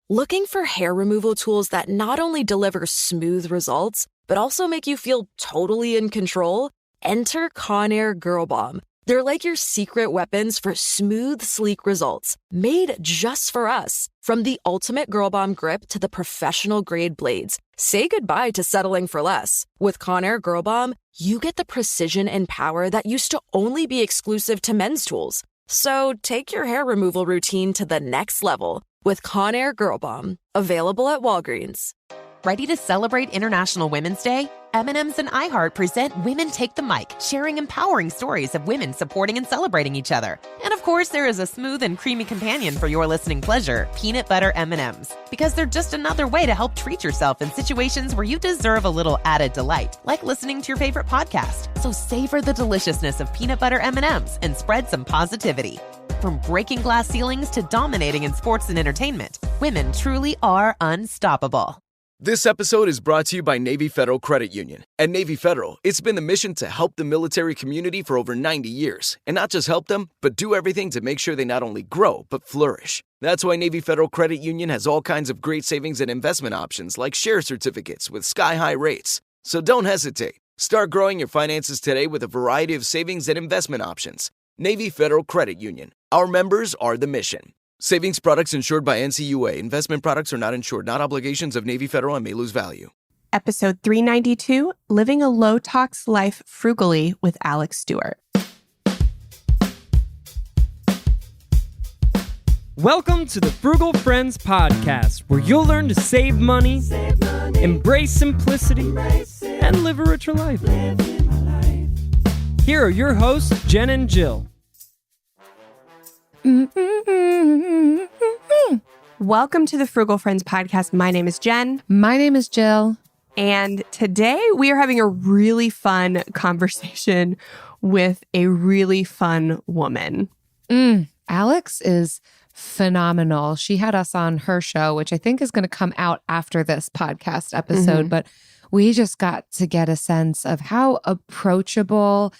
Looking for hair removal tools that not only deliver smooth results, but also make you feel totally in control? Enter Conair Girl Bomb. They're like your secret weapons for smooth, sleek results, made just for us. From the ultimate Girl Bomb grip to the professional grade blades, say goodbye to settling for less. With Conair Girl Bomb, you get the precision and power that used to only be exclusive to men's tools. So take your hair removal routine to the next level with Conair Girl Bomb. Available at Walgreens. Ready to celebrate International Women's Day? M&M's and iHeart present Women Take the Mic, sharing empowering stories of women supporting and celebrating each other. And of course, there is a smooth and creamy companion for your listening pleasure, peanut butter M&M's. Because they're just another way to help treat yourself in situations where you deserve a little added delight, like listening to your favorite podcast. So savor the deliciousness of peanut butter M&M's and spread some positivity. From breaking glass ceilings to dominating in sports and entertainment, women truly are unstoppable. This episode is brought to you by Navy Federal Credit Union. At Navy Federal, it's been the mission to help the military community for over 90 years. And not just help them, but do everything to make sure they not only grow, but flourish. That's why Navy Federal Credit Union has all kinds of great savings and investment options like share certificates with sky-high rates. So don't hesitate. Start growing your finances today with a variety of savings and investment options. Navy Federal Credit Union. Our members are the mission. Savings products insured by NCUA. Investment products are not insured, not obligations of Navy Federal and may lose value. Episode 392, Living a Low-Tox Life Frugally with Alexx Stuart. Welcome to the Frugal Friends podcast, where you'll learn to save money, embrace simplicity, and live a richer life. Here are your hosts, Jen and Jill. Welcome to the Frugal Friends podcast. My name is Jen. My name is Jill. And today we are having a really fun conversation with a really fun woman. Alexx is phenomenal. She had us on her show, which I think is going to come out after this podcast episode, but we just got to get a sense of how approachable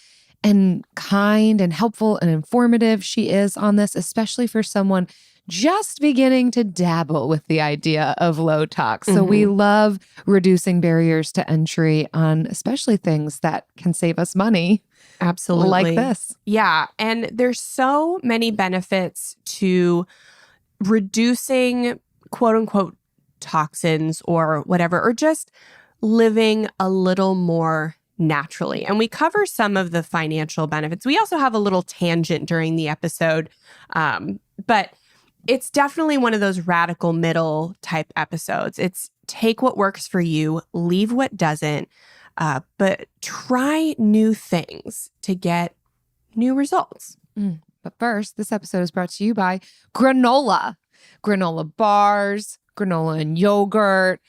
and kind and helpful and informative she is on this, especially for someone just beginning to dabble with the idea of low tox. So we love reducing barriers to entry on especially things that can save us money. Absolutely. Like this. Yeah. And there's so many benefits to reducing quote unquote toxins or whatever, or just living a little more naturally. And we cover some of the financial benefits. We also have a little tangent during the episode, but it's definitely one of those radical middle type episodes. It's take what works for you, leave what doesn't, but try new things to get new results. But first, this episode is brought to you by granola. Granola bars, granola and yogurt,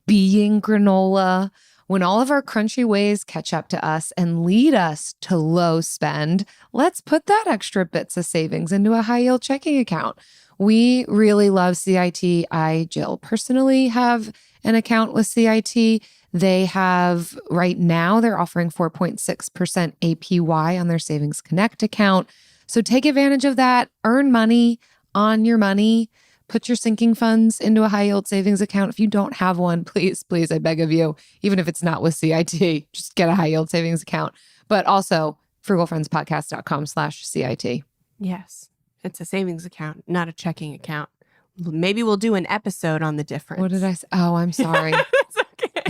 being granola. When all of our crunchy ways catch up to us and lead us to low spend, let's put that extra bits of savings into a high yield checking account. We really love CIT. I, Jill, personally have an account with CIT. They have, right now, they're offering 4.6% APY on their Savings Connect account. So take advantage of that. Earn money on your money. Put your sinking funds into a high yield savings account. If you don't have one, please, I beg of you, even if it's not with CIT, just get a high yield savings account. But also frugalfriendspodcast.com/CIT. Yes. It's a savings account, not a checking account. Maybe we'll do an episode on the difference. What did I say? Oh, I'm sorry. It's okay.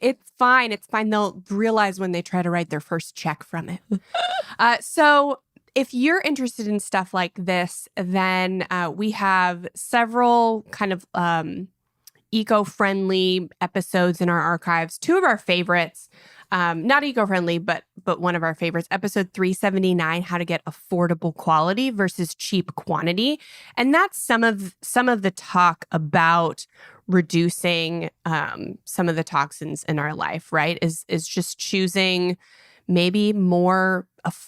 It's fine. It's fine. They'll realize when they try to write their first check from it. So if you're interested in stuff like this, then we have several kind of eco-friendly episodes in our archives. Two of our favorites, not eco-friendly, but one of our favorites, episode 379, how to get affordable quality versus cheap quantity. And that's some of the talk about reducing some of the toxins in our life, right? Is just choosing maybe more,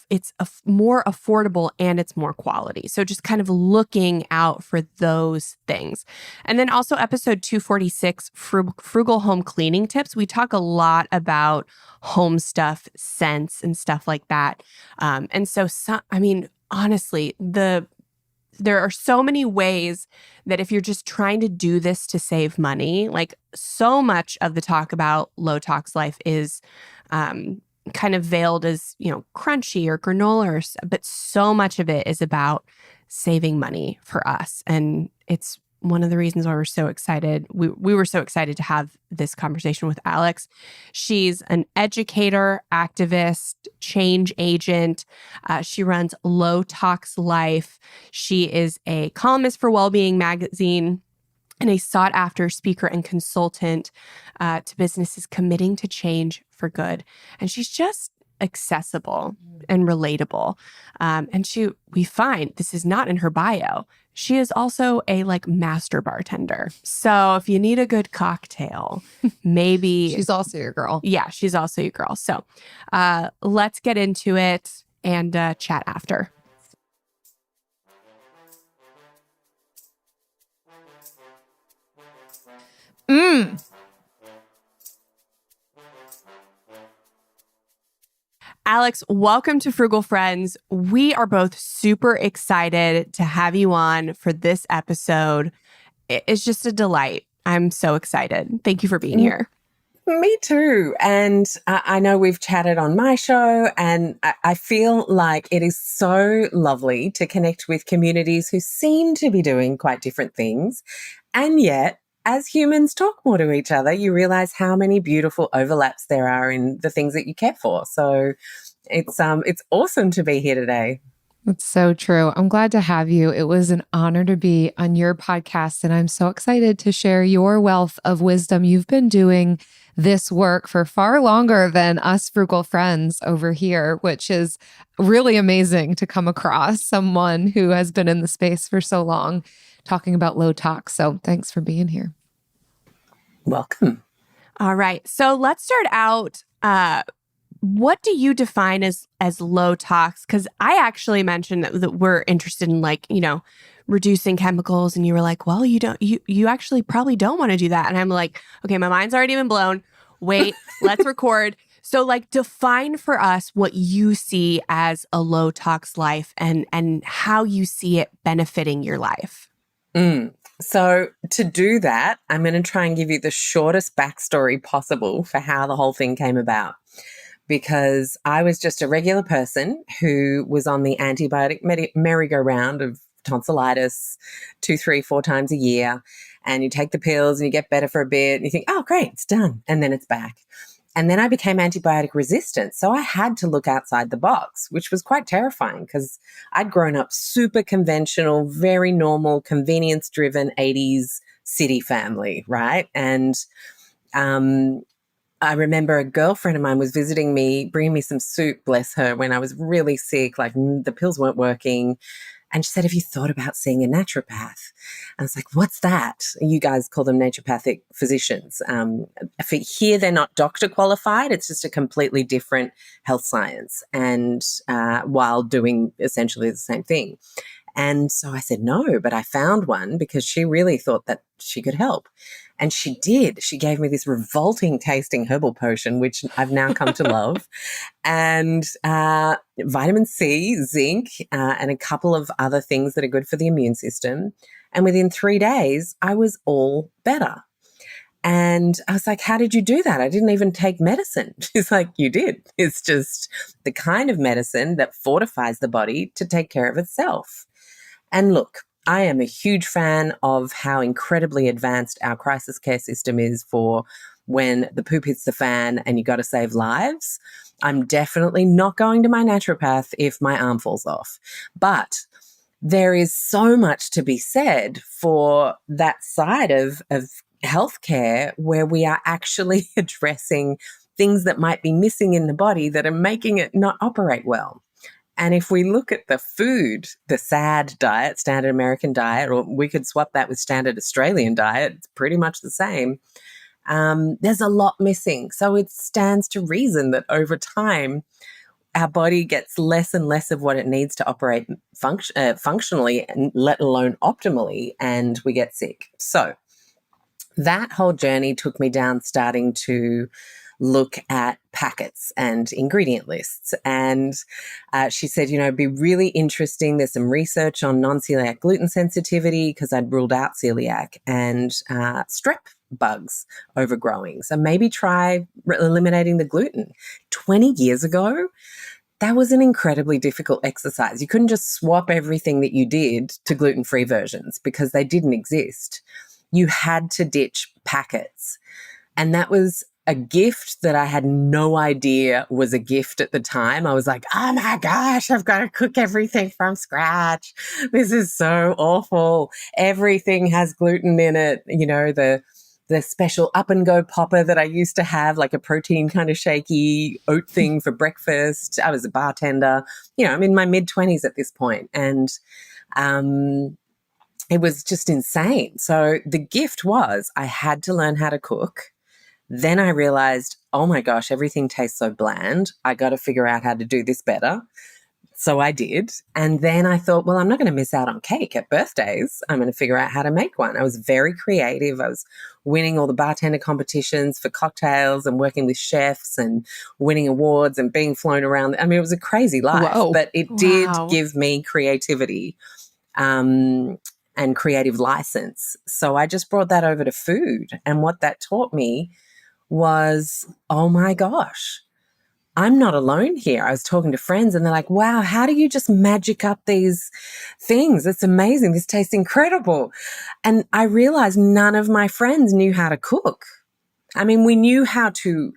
it's more affordable and it's more quality. So just kind of looking out for those things. And then also episode 246, Frugal Home Cleaning Tips. We talk a lot about home stuff, scents and stuff like that. And so, honestly, the there are so many ways that if you're just trying to do this to save money, like so much of the talk about low tox life is kind of veiled as, crunchy or granola, but so much of it is about saving money for us. And it's one of the reasons why we're so excited. We were so excited to have this conversation with Alexx. She's an educator, activist, change agent. She runs Low Tox Life. She is a columnist for Wellbeing Magazine and a sought-after speaker and consultant to businesses committing to change for good. And she's just accessible and relatable. And we find this is not in her bio. She is also a master bartender. So if you need a good cocktail, maybe she's also your girl. Yeah, she's also your girl. So let's get into it and chat after. Alexx, welcome to Frugal Friends. We are both super excited to have you on for this episode. It's just a delight. I'm so excited. Thank you for being here. Me too. And I know we've chatted on my show, and I feel like it is so lovely to connect with communities who seem to be doing quite different things. And yet, as humans talk more to each other, you realize how many beautiful overlaps there are in the things that you care for. So it's awesome to be here today. That's so true. I'm glad to have you. It was an honor to be on your podcast, and I'm so excited to share your wealth of wisdom. You've been doing this work for far longer than us frugal friends over here, which is really amazing to come across someone who has been in the space for so long talking about low tox. So thanks for being here. Welcome. All right. So let's start out. What do you define as low tox? Because I actually mentioned that we're interested in reducing chemicals, and you were like, well, you actually probably don't want to do that. And I'm like, okay, my mind's already been blown. Wait, let's record. So define for us what you see as a low tox life and how you see it benefiting your life. So to do that, I'm going to try and give you the shortest backstory possible for how the whole thing came about. Because I was just a regular person who was on the antibiotic merry-go-round of tonsillitis 2, 3, 4 times a year. And you take the pills and you get better for a bit and you think, oh, great, it's done. And then it's back. And then I became antibiotic resistant. So I had to look outside the box, which was quite terrifying because I'd grown up super conventional, very normal, convenience-driven 80s city family, right? And I remember a girlfriend of mine was visiting me, bringing me some soup, bless her, when I was really sick, the pills weren't working. And she said, have you thought about seeing a naturopath? I was like, what's that? You guys call them naturopathic physicians. For here, they're not doctor qualified. It's just a completely different health science, and while doing essentially the same thing. And so I said, no, but I found one because she really thought that she could help. And she did. She gave me this revolting tasting herbal potion, which I've now come to love, and vitamin C, zinc, and a couple of other things that are good for the immune system. And within 3 days, I was all better. And I was like, how did you do that? I didn't even take medicine. She's like, you did. It's just the kind of medicine that fortifies the body to take care of itself. And look, I am a huge fan of how incredibly advanced our crisis care system is for when the poop hits the fan and you got to save lives. I'm definitely not going to my naturopath if my arm falls off. But there is so much to be said for that side of healthcare where we are actually addressing things that might be missing in the body that are making it not operate well. And if we look at the food, the SAD diet, standard American diet, or we could swap that with standard Australian diet, it's pretty much the same. There's a lot missing. So it stands to reason that over time, our body gets less and less of what it needs to operate functionally, and let alone optimally, and we get sick. So that whole journey took me down starting to look at packets and ingredient lists. And she said, it'd be really interesting. There's some research on non-celiac gluten sensitivity because I'd ruled out celiac and strep bugs overgrowing. So maybe try eliminating the gluten. 20 years ago, that was an incredibly difficult exercise. You couldn't just swap everything that you did to gluten-free versions because they didn't exist. You had to ditch packets. And that was a gift that I had no idea was a gift at the time. I was like, oh my gosh, I've got to cook everything from scratch. This is so awful. Everything has gluten in it. The special up and go popper that I used to have, like a protein kind of shaky oat thing for breakfast. I was a bartender. I'm in my mid-20s at this point, and it was just insane. So the gift was I had to learn how to cook. Then I realized, oh my gosh, everything tastes so bland. I got to figure out how to do this better. So I did. And then I thought, well, I'm not going to miss out on cake at birthdays. I'm going to figure out how to make one. I was very creative. I was winning all the bartender competitions for cocktails and working with chefs and winning awards and being flown around. I mean, it was a crazy life, but it did give me creativity and creative license. So I just brought that over to food. And what that taught me was, oh my gosh, I'm not alone here. I was talking to friends and they're like, wow, how do you just magic up these things? It's amazing. This tastes incredible. And I realized none of my friends knew how to cook. I mean, we knew how to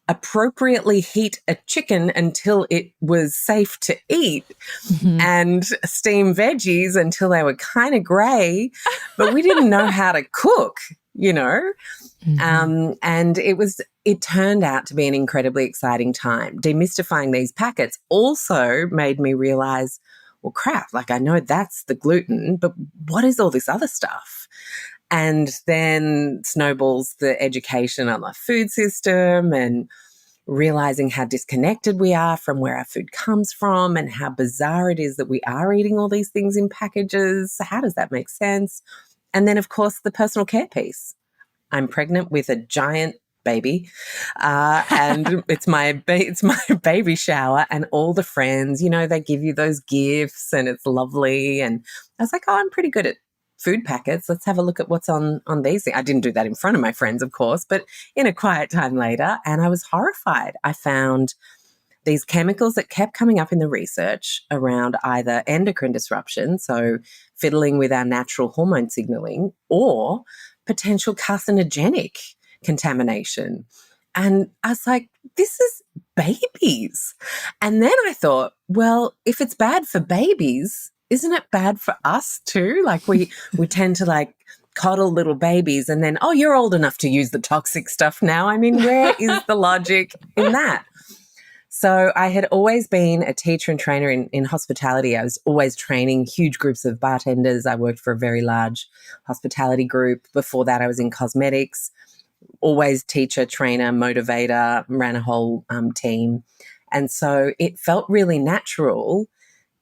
appropriately heat a chicken until it was safe to eat and steam veggies until they were kind of gray, but we didn't know how to cook, and it turned out to be an incredibly exciting time. Demystifying these packets also made me realize, well, crap, like I know that's the gluten, but what is all this other stuff? And then snowballs the education on the food system and realizing how disconnected we are from where our food comes from and how bizarre it is that we are eating all these things in packages. How does that make sense? And then, of course, the personal care piece. I'm pregnant with a giant baby and it's my baby shower, and all the friends, they give you those gifts and it's lovely. And I was like, oh, I'm pretty good at food packets. Let's have a look at what's on these things. I didn't do that in front of my friends, of course, but in a quiet time later, and I was horrified. I found these chemicals that kept coming up in the research around either endocrine disruption, so fiddling with our natural hormone signaling, or potential carcinogenic contamination. And I was like, this is babies. And then I thought, well, if it's bad for babies, isn't it bad for us too? Like we tend to like coddle little babies and then, oh, you're old enough to use the toxic stuff now. I mean, where is the logic in that? So I had always been a teacher and trainer in hospitality. I was always training huge groups of bartenders. I worked for a very large hospitality group. Before that, I was in cosmetics, always teacher, trainer, motivator, ran a whole team. And so it felt really natural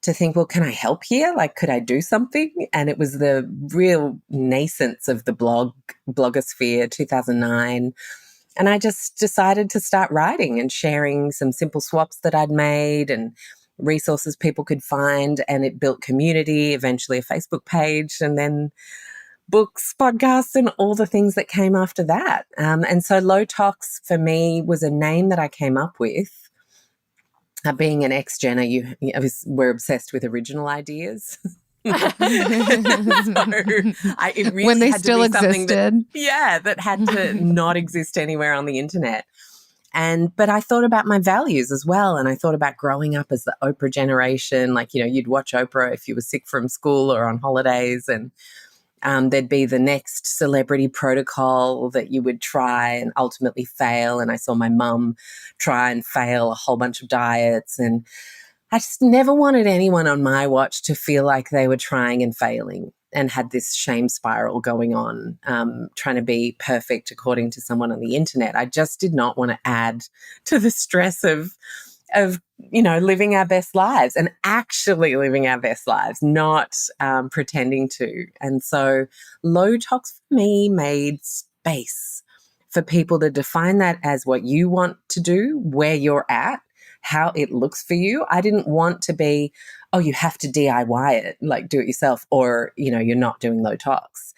to think, well, can I help here? Like, could I do something? And it was the real nascence of the blogosphere, 2009. And I just decided to start writing and sharing some simple swaps that I'd made and resources people could find. And it built community, eventually a Facebook page, and then books, podcasts, and all the things that came after that. And so Low Tox for me was a name that I came up with. Being an ex-Jenner, we're obsessed with original ideas. It really when they had still to be existed. that had to not exist anywhere on the internet. But I thought about my values as well. And I thought about growing up as the Oprah generation. Like, you'd watch Oprah if you were sick from school or on holidays, and there'd be the next celebrity protocol that you would try and ultimately fail. And I saw my mum try and fail a whole bunch of diets. And I just never wanted anyone on my watch to feel like they were trying and failing and had this shame spiral going on, trying to be perfect according to someone on the internet. I just did not want to add to the stress of living our best lives and actually living our best lives, not pretending to. And so Low Tox for me made space for people to define that as what you want to do, where you're at, how it looks for you. I didn't want to be, oh, you have to DIY it, like do it yourself, or, you're not doing low tox.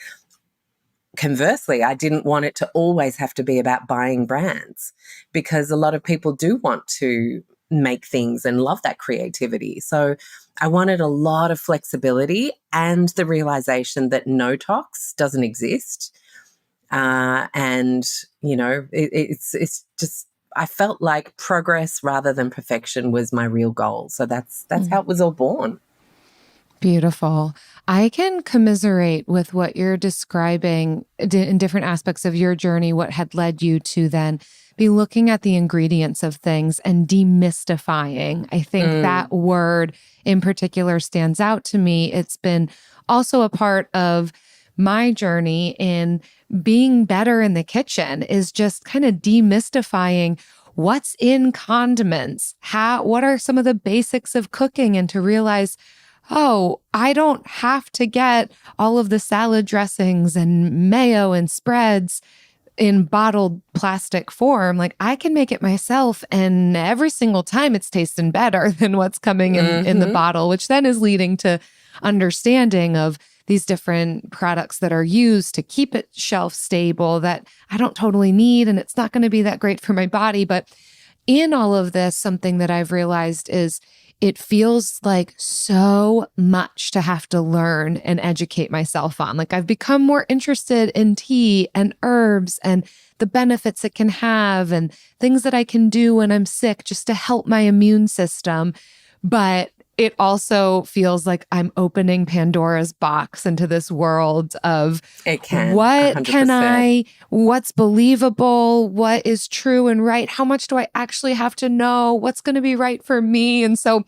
Conversely, I didn't want it to always have to be about buying brands, because a lot of people do want to make things and love that creativity. So I wanted a lot of flexibility and the realization that no tox doesn't exist. It's just, I felt like progress rather than perfection was my real goal. So that's how it was all born. Beautiful. I can commiserate with what you're describing in different aspects of your journey, what had led you to then be looking at the ingredients of things and demystifying. I think that word in particular stands out to me. It's been also a part of my journey in being better in the kitchen, is just kind of demystifying what's in condiments, what are some of the basics of cooking, and to realize, oh, I don't have to get all of the salad dressings and mayo and spreads in bottled plastic form. Like, I can make it myself, and every single time it's tasting better than what's coming in the bottle, which then is leading to understanding of these different products that are used to keep it shelf stable that I don't totally need, and it's not going to be that great for my body. But in all of this, something that I've realized is it feels like so much to have to learn and educate myself on. Like, I've become more interested in tea and herbs and the benefits it can have and things that I can do when I'm sick just to help my immune system. But it also feels like I'm opening Pandora's box into this world of what 100%. can I, what's believable, what is true and right, how much do I actually have to know, what's going to be right for me. And so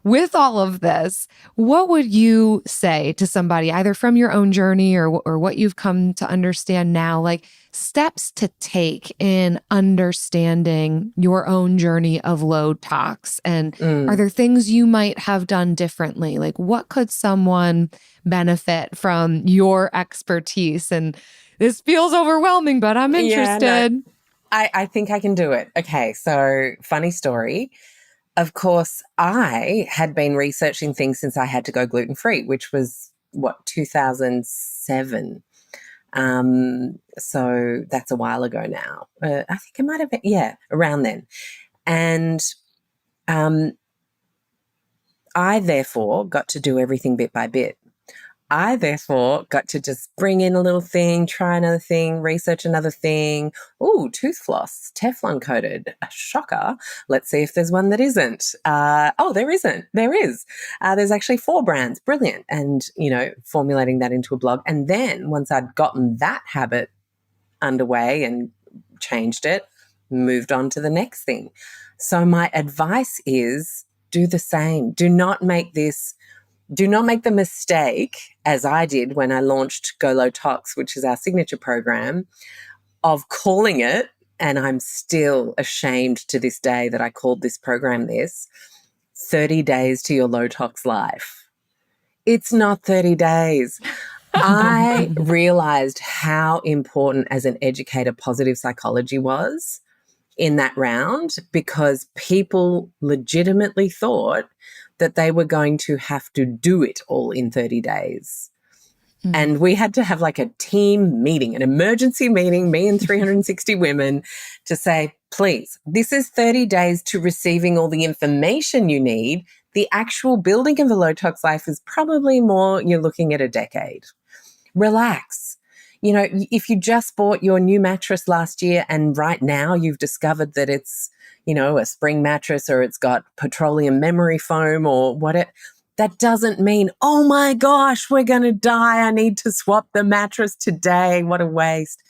with all of this, what would you say to somebody, either from your own journey or what you've come to understand now, like steps to take in understanding your own journey of low tox? And are there things you might have done differently? Like, what could someone benefit from your expertise? And this feels overwhelming, but I'm interested. Yeah, no, I think I can do it. Okay, so funny story. Of course, I had been researching things since I had to go gluten-free, which was, 2007. So that's a while ago now. I think it might have been, around then. And I therefore got to do everything bit by bit. I therefore got to just bring in a little thing, try another thing, research another thing. Ooh, tooth floss, Teflon coated. A shocker. Let's see if there's one that isn't. There isn't. There is. There's actually 4 brands. Brilliant. And, formulating that into a blog. And then once I'd gotten that habit underway and changed it, moved on to the next thing. So my advice is do the same. Do not make the mistake, as I did when I launched Go Low Tox, which is our signature program, of calling it, and I'm still ashamed to this day that I called this program this, 30 days to your low tox life. It's not 30 days. I realized how important as an educator positive psychology was in that round, because people legitimately thought that they were going to have to do it all in 30 days. And we had to have like a team meeting, an emergency meeting, me and 360 women, to say, please, this is 30 days to receiving all the information you need. The actual building of a low tox life is probably more, you're looking at a decade. Relax. If you just bought your new mattress last year and right now you've discovered that it's, a spring mattress or it's got petroleum memory foam or whatever, that doesn't mean, oh my gosh, we're going to die. I need to swap the mattress today. What a waste.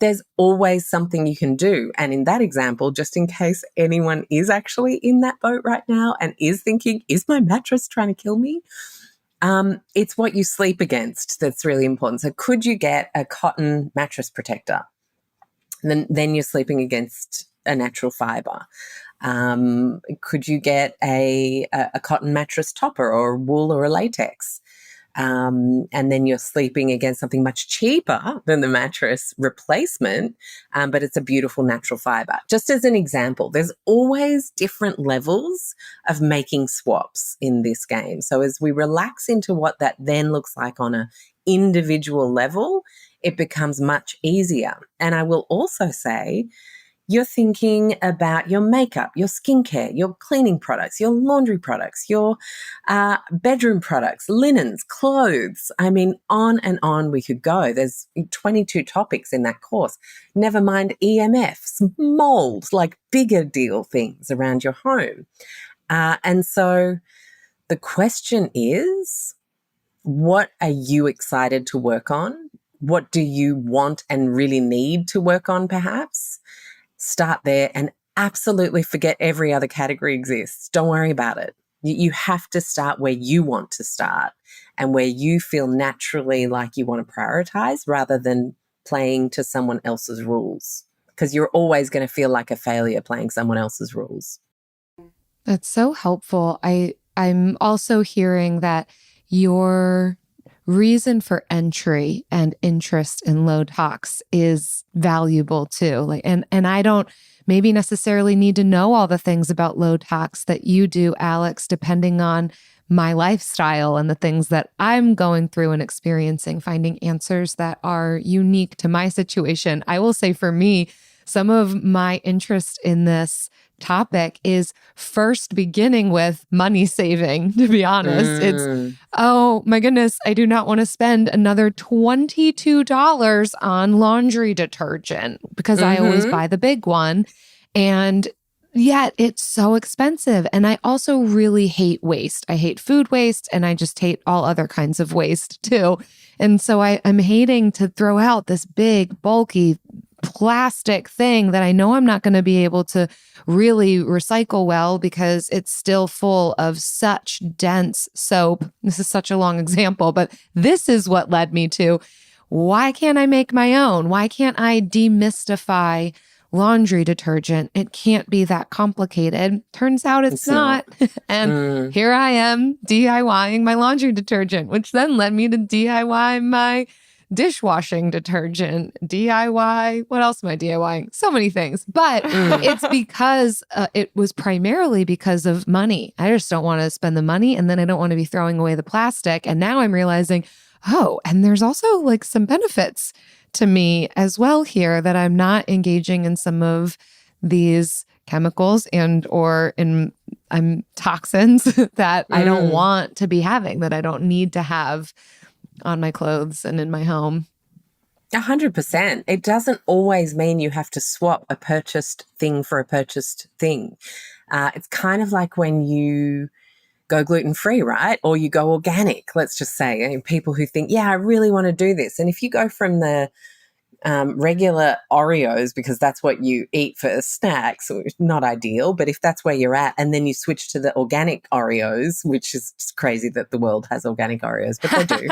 There's always something you can do. And in that example, just in case anyone is actually in that boat right now and is thinking, is my mattress trying to kill me? It's what you sleep against that's really important. So could you get a cotton mattress protector? And then you're sleeping against a natural fiber. Could you get a cotton mattress topper or a wool or a latex? and then you're sleeping against something much cheaper than the mattress replacement, but it's a beautiful natural fiber. Just as an example, there's always different levels of making swaps in this game. So as we relax into what that then looks like on a individual level, it becomes much easier. And I will also say, you're thinking about your makeup, your skincare, your cleaning products, your laundry products, your bedroom products, linens, clothes. I mean, on and on we could go. There's 22 topics in that course. Never mind EMFs, mold, like bigger deal things around your home. And so the question is, what are you excited to work on? What do you want and really need to work on, perhaps? Start there and absolutely forget every other category exists. Don't worry about it. You have to start where you want to start and where you feel naturally like you want to prioritize rather than playing to someone else's rules, because you're always going to feel like a failure playing someone else's rules. That's so helpful. I'm also hearing that your reason for entry and interest in low tox is valuable too. Like, and I don't maybe necessarily need to know all the things about low tox that you do, Alexx, depending on my lifestyle and the things that I'm going through and experiencing, finding answers that are unique to my situation. I will say for me, some of my interest in this topic is first beginning with money saving, to be honest. It's, oh my goodness, I do not want to spend another $22 on laundry detergent because I always buy the big one. And yet it's so expensive. And I also really hate waste. I hate food waste and I just hate all other kinds of waste too. And so I'm hating to throw out this big, bulky plastic thing that I know I'm not going to be able to really recycle well because it's still full of such dense soap. This is such a long example, but this is what led me to, why can't I make my own? Why can't I demystify laundry detergent? It can't be that complicated. Turns out it's not. And here I am DIYing my laundry detergent, which then led me to DIY my dishwashing detergent, DIY. What else am I DIYing? So many things. But it's because it was primarily because of money. I just don't want to spend the money and then I don't want to be throwing away the plastic. And now I'm realizing, oh, and there's also like some benefits to me as well here that I'm not engaging in some of these chemicals and or in toxins that I don't want to be having, that I don't need to have on my clothes and in my home. 100%. It doesn't always mean you have to swap a purchased thing for a purchased thing. It's kind of like when you go gluten-free, right? Or you go organic, let's just say. I mean, people who think, yeah, I really want to do this. And if you go from the regular Oreos, because that's what you eat for snacks, not ideal, but if that's where you're at, and then you switch to the organic Oreos, which is just crazy that the world has organic Oreos, but they do,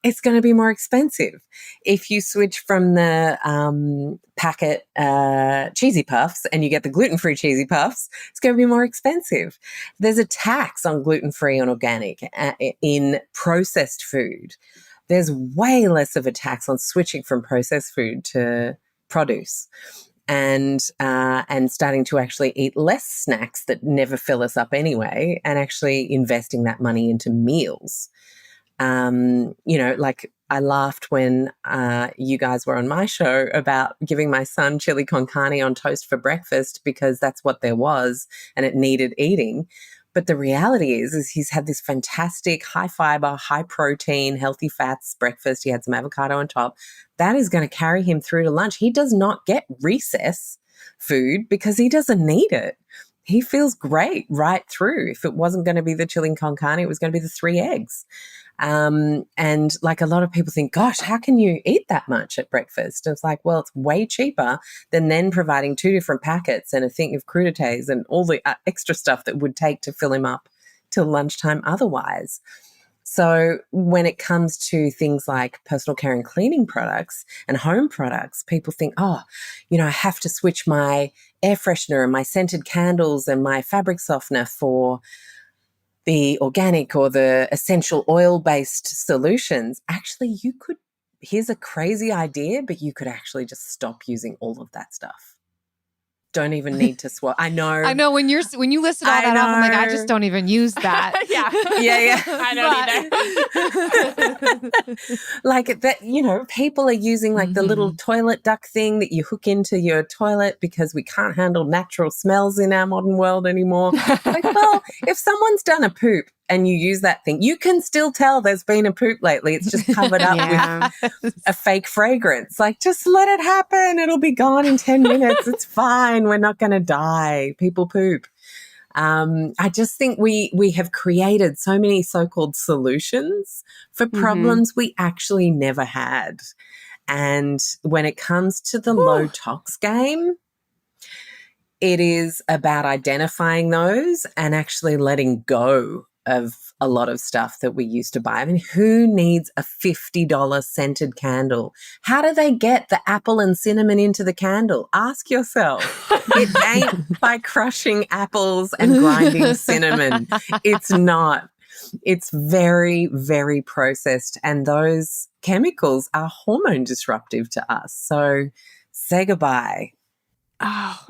it's going to be more expensive. If you switch from the packet cheesy puffs and you get the gluten-free cheesy puffs, it's going to be more expensive. There's a tax on gluten-free and organic in processed food. There's way less of a tax on switching from processed food to produce and starting to actually eat less snacks that never fill us up anyway and actually investing that money into meals. Like I laughed when you guys were on my show about giving my son chili con carne on toast for breakfast because that's what there was and it needed eating. But the reality is he's had this fantastic high fiber, high protein, healthy fats breakfast. He had some avocado on top. That is going to carry him through to lunch. He does not get recess food because he doesn't need it. He feels great right through. If it wasn't going to be the chili con carne, it was going to be the 3 eggs. And like a lot of people think, gosh, how can you eat that much at breakfast? And it's like, well, it's way cheaper than then providing 2 different packets and a thing of crudités and all the extra stuff that would take to fill him up till lunchtime otherwise. So when it comes to things like personal care and cleaning products and home products, people think, I have to switch my air freshener and my scented candles and my fabric softener for be organic or the essential oil-based solutions, actually here's a crazy idea, but you could actually just stop using all of that stuff. Don't even need to swap. I know when you listed all that off, I'm like, I just don't even use that. Yeah. I don't either. Like that, people are using like the little toilet duck thing that you hook into your toilet because we can't handle natural smells in our modern world anymore. Like, well, if someone's done a poop and you use that thing, you can still tell there's been a poop lately. It's just covered up with a fake fragrance. Like, just let it happen. It'll be gone in 10 minutes. It's fine. We're not going to die. People poop. I just think we have created so many so-called solutions for problems we actually never had. And when it comes to the low tox game, it is about identifying those and actually letting go of a lot of stuff that we used to buy. I mean, who needs a $50 scented candle? How do they get the apple and cinnamon into the candle? Ask yourself. It ain't by crushing apples and grinding cinnamon. It's not. It's very, very processed. And those chemicals are hormone disruptive to us. So say goodbye. Oh,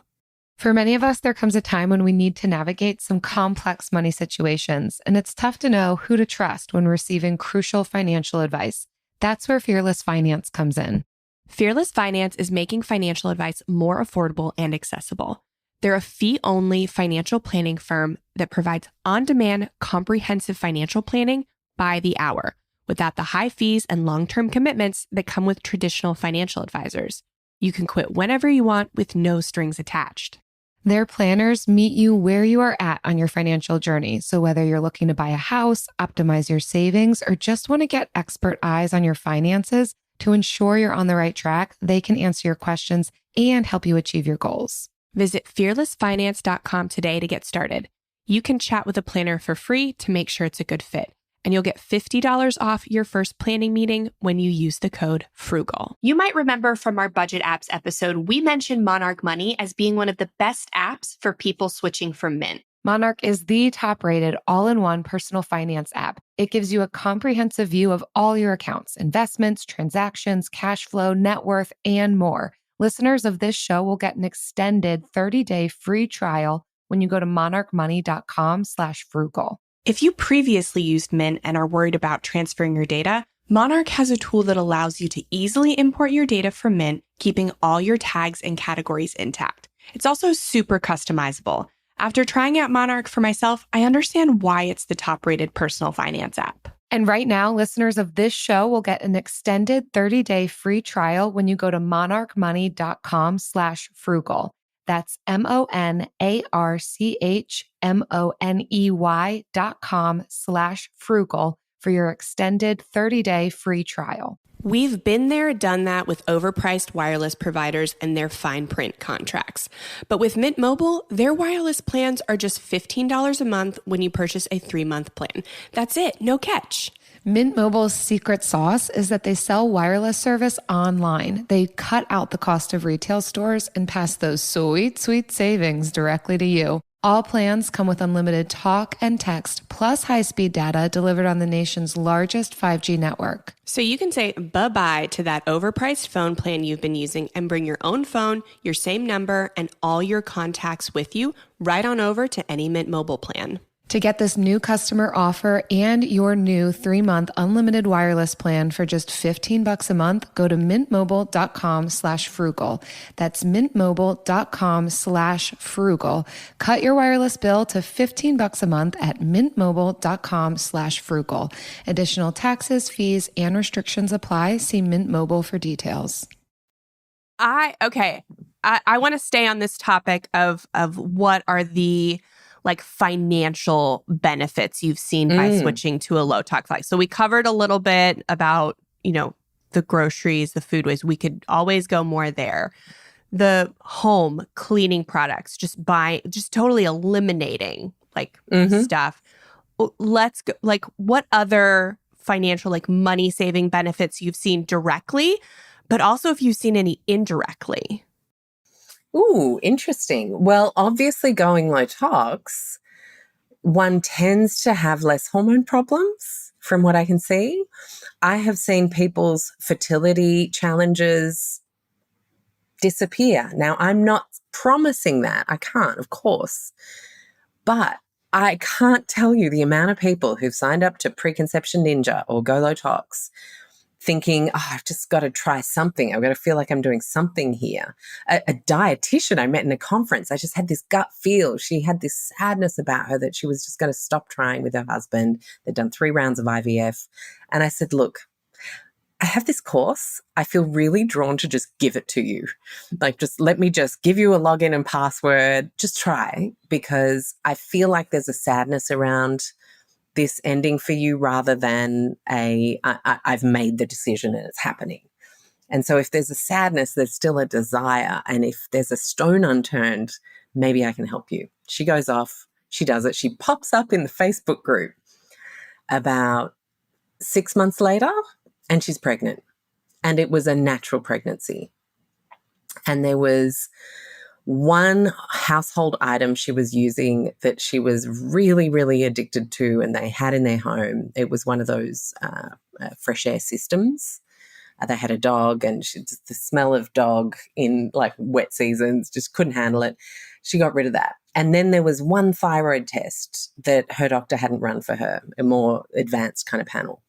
For many of us, there comes a time when we need to navigate some complex money situations, and it's tough to know who to trust when receiving crucial financial advice. That's where Fearless Finance comes in. Fearless Finance is making financial advice more affordable and accessible. They're a fee-only financial planning firm that provides on-demand, comprehensive financial planning by the hour, without the high fees and long-term commitments that come with traditional financial advisors. You can quit whenever you want with no strings attached. Their planners meet you where you are at on your financial journey. So whether you're looking to buy a house, optimize your savings, or just want to get expert eyes on your finances to ensure you're on the right track, they can answer your questions and help you achieve your goals. Visit fearlessfinance.com today to get started. You can chat with a planner for free to make sure it's a good fit. And you'll get $50 off your first planning meeting when you use the code FRUGAL. You might remember from our Budget Apps episode, we mentioned Monarch Money as being one of the best apps for people switching from Mint. Monarch is the top-rated all-in-one personal finance app. It gives you a comprehensive view of all your accounts, investments, transactions, cash flow, net worth, and more. Listeners of this show will get an extended 30-day free trial when you go to monarchmoney.com/frugal. If you previously used Mint and are worried about transferring your data, Monarch has a tool that allows you to easily import your data from Mint, keeping all your tags and categories intact. It's also super customizable. After trying out Monarch for myself, I understand why it's the top-rated personal finance app. And right now, listeners of this show will get an extended 30-day free trial when you go to monarchmoney.com/frugal. That's monarchmoney.com/frugal for your extended 30-day free trial. We've been there, done that with overpriced wireless providers and their fine print contracts. But with Mint Mobile, their wireless plans are just $15 a month when you purchase a 3-month plan. That's it, no catch. Mint Mobile's secret sauce is that they sell wireless service online. They cut out the cost of retail stores and pass those sweet, sweet savings directly to you. All plans come with unlimited talk and text, plus high-speed data delivered on the nation's largest 5G network. So you can say bye-bye to that overpriced phone plan you've been using and bring your own phone, your same number, and all your contacts with you right on over to any Mint Mobile plan. To get this new customer offer and your new 3-month unlimited wireless plan for just $15 a month, go to mintmobile.com/frugal. That's mintmobile.com/frugal. Cut your wireless bill to $15 a month at mintmobile.com/frugal. Additional taxes, fees, and restrictions apply. See Mint Mobile for details. I want to stay on this topic of what are the financial benefits you've seen by switching to a low tox life. So we covered a little bit about, the groceries, the food waste. We could always go more there. The home cleaning products, just totally eliminating stuff. Let's go, what other financial, money saving benefits you've seen directly, but also if you've seen any indirectly. Ooh, interesting. Well, obviously going low tox one tends to have less hormone problems from what I can see. I have seen people's fertility challenges disappear. Now, I'm not promising that. I can't, of course. But I can't tell you the amount of people who've signed up to Preconception Ninja or Go Low Tox thinking, oh, I've just got to try something. I've got to feel like I'm doing something here. A dietitian I met in a conference, I just had this gut feel. She had this sadness about her that she was just going to stop trying with her husband. They'd done 3 rounds of IVF. And I said, look, I have this course. I feel really drawn to just give it to you. Like, just let me just give you a login and password. Just try, because I feel like there's a sadness around this ending for you rather than I've made the decision and it's happening. And so if there's a sadness, there's still a desire. And if there's a stone unturned, maybe I can help you. She goes off. She does it. She pops up in the Facebook group about 6 months later, and she's pregnant. And it was a natural pregnancy. And there was one household item she was using that she was really, really addicted to, and they had in their home. It was one of those fresh air systems. They had a dog, and the smell of dog in like wet seasons, just couldn't handle it. She got rid of that. And then there was one thyroid test that her doctor hadn't run for her, a more advanced kind of panel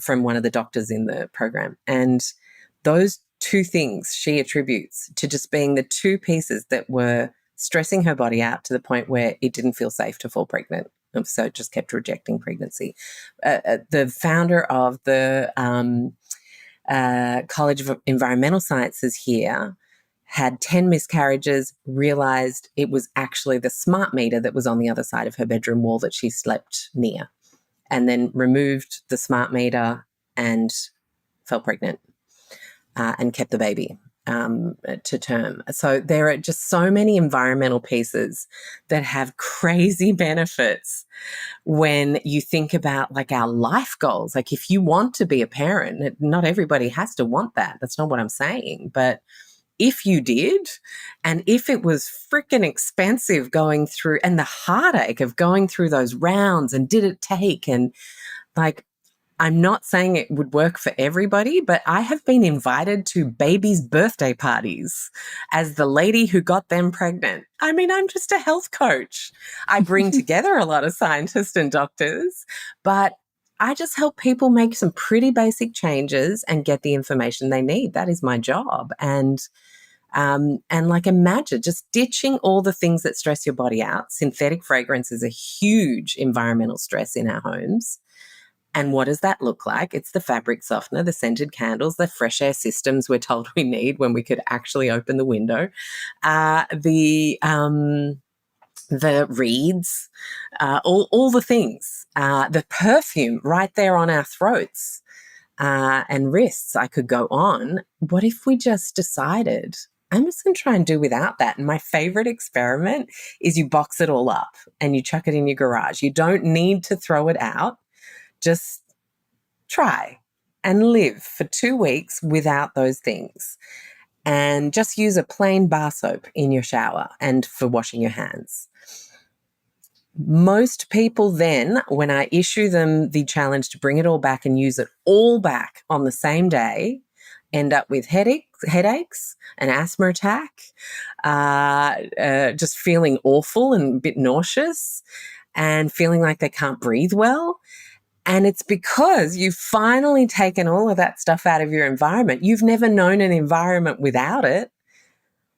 from one of the doctors in the program. And those 2 things she attributes to just being the 2 pieces that were stressing her body out to the point where it didn't feel safe to fall pregnant. So it just kept rejecting pregnancy. The founder of the College of Environmental Sciences here had 10 miscarriages, realized it was actually the smart meter that was on the other side of her bedroom wall that she slept near, and then removed the smart meter and fell pregnant and kept the baby to term. So there are just so many environmental pieces that have crazy benefits when you think about like our life goals. Like if you want to be a parent, not everybody has to want that. That's not what I'm saying. But if you did, and if it was freaking expensive going through, and the heartache of going through those rounds, and did it take, and like, I'm not saying it would work for everybody, but I have been invited to babies' birthday parties as the lady who got them pregnant. I mean, I'm just a health coach. I bring together a lot of scientists and doctors, but I just help people make some pretty basic changes and get the information they need. That is my job. And like, imagine just ditching all the things that stress your body out. Synthetic fragrance is a huge environmental stress in our homes. And what does that look like? It's the fabric softener, the scented candles, the fresh air systems we're told we need when we could actually open the window, the reeds, all the things, the perfume right there on our throats and wrists. I could go on. What if we just decided, I'm just going to try and do without that? And my favorite experiment is you box it all up and you chuck it in your garage. You don't need to throw it out. Just try and live for 2 weeks without those things, and just use a plain bar soap in your shower and for washing your hands. Most people then, when I issue them the challenge to bring it all back and use it all back on the same day, end up with headaches, an asthma attack, just feeling awful and a bit nauseous, and feeling like they can't breathe well. And it's because you've finally taken all of that stuff out of your environment. You've never known an environment without it.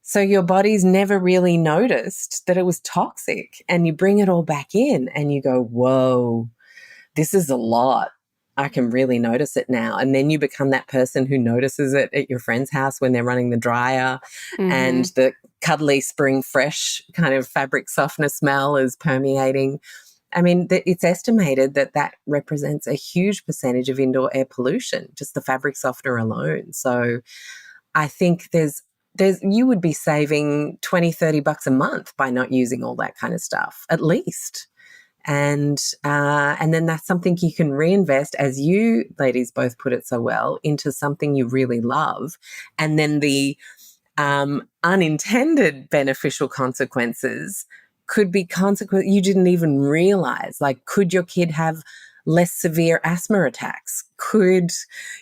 So your body's never really noticed that it was toxic. And you bring it all back in and you go, whoa, this is a lot. I can really notice it now. And then you become that person who notices it at your friend's house when they're running the dryer, and the cuddly spring fresh kind of fabric softener smell is permeating. I mean, it's estimated that represents a huge percentage of indoor air pollution, just the fabric softener alone. So I think you would be saving $20-30 a month by not using all that kind of stuff, at least. And then that's something you can reinvest, as you ladies both put it so well, into something you really love. And then the unintended beneficial consequences could be consequence you didn't even realize. Like, could your kid have less severe asthma attacks? Could,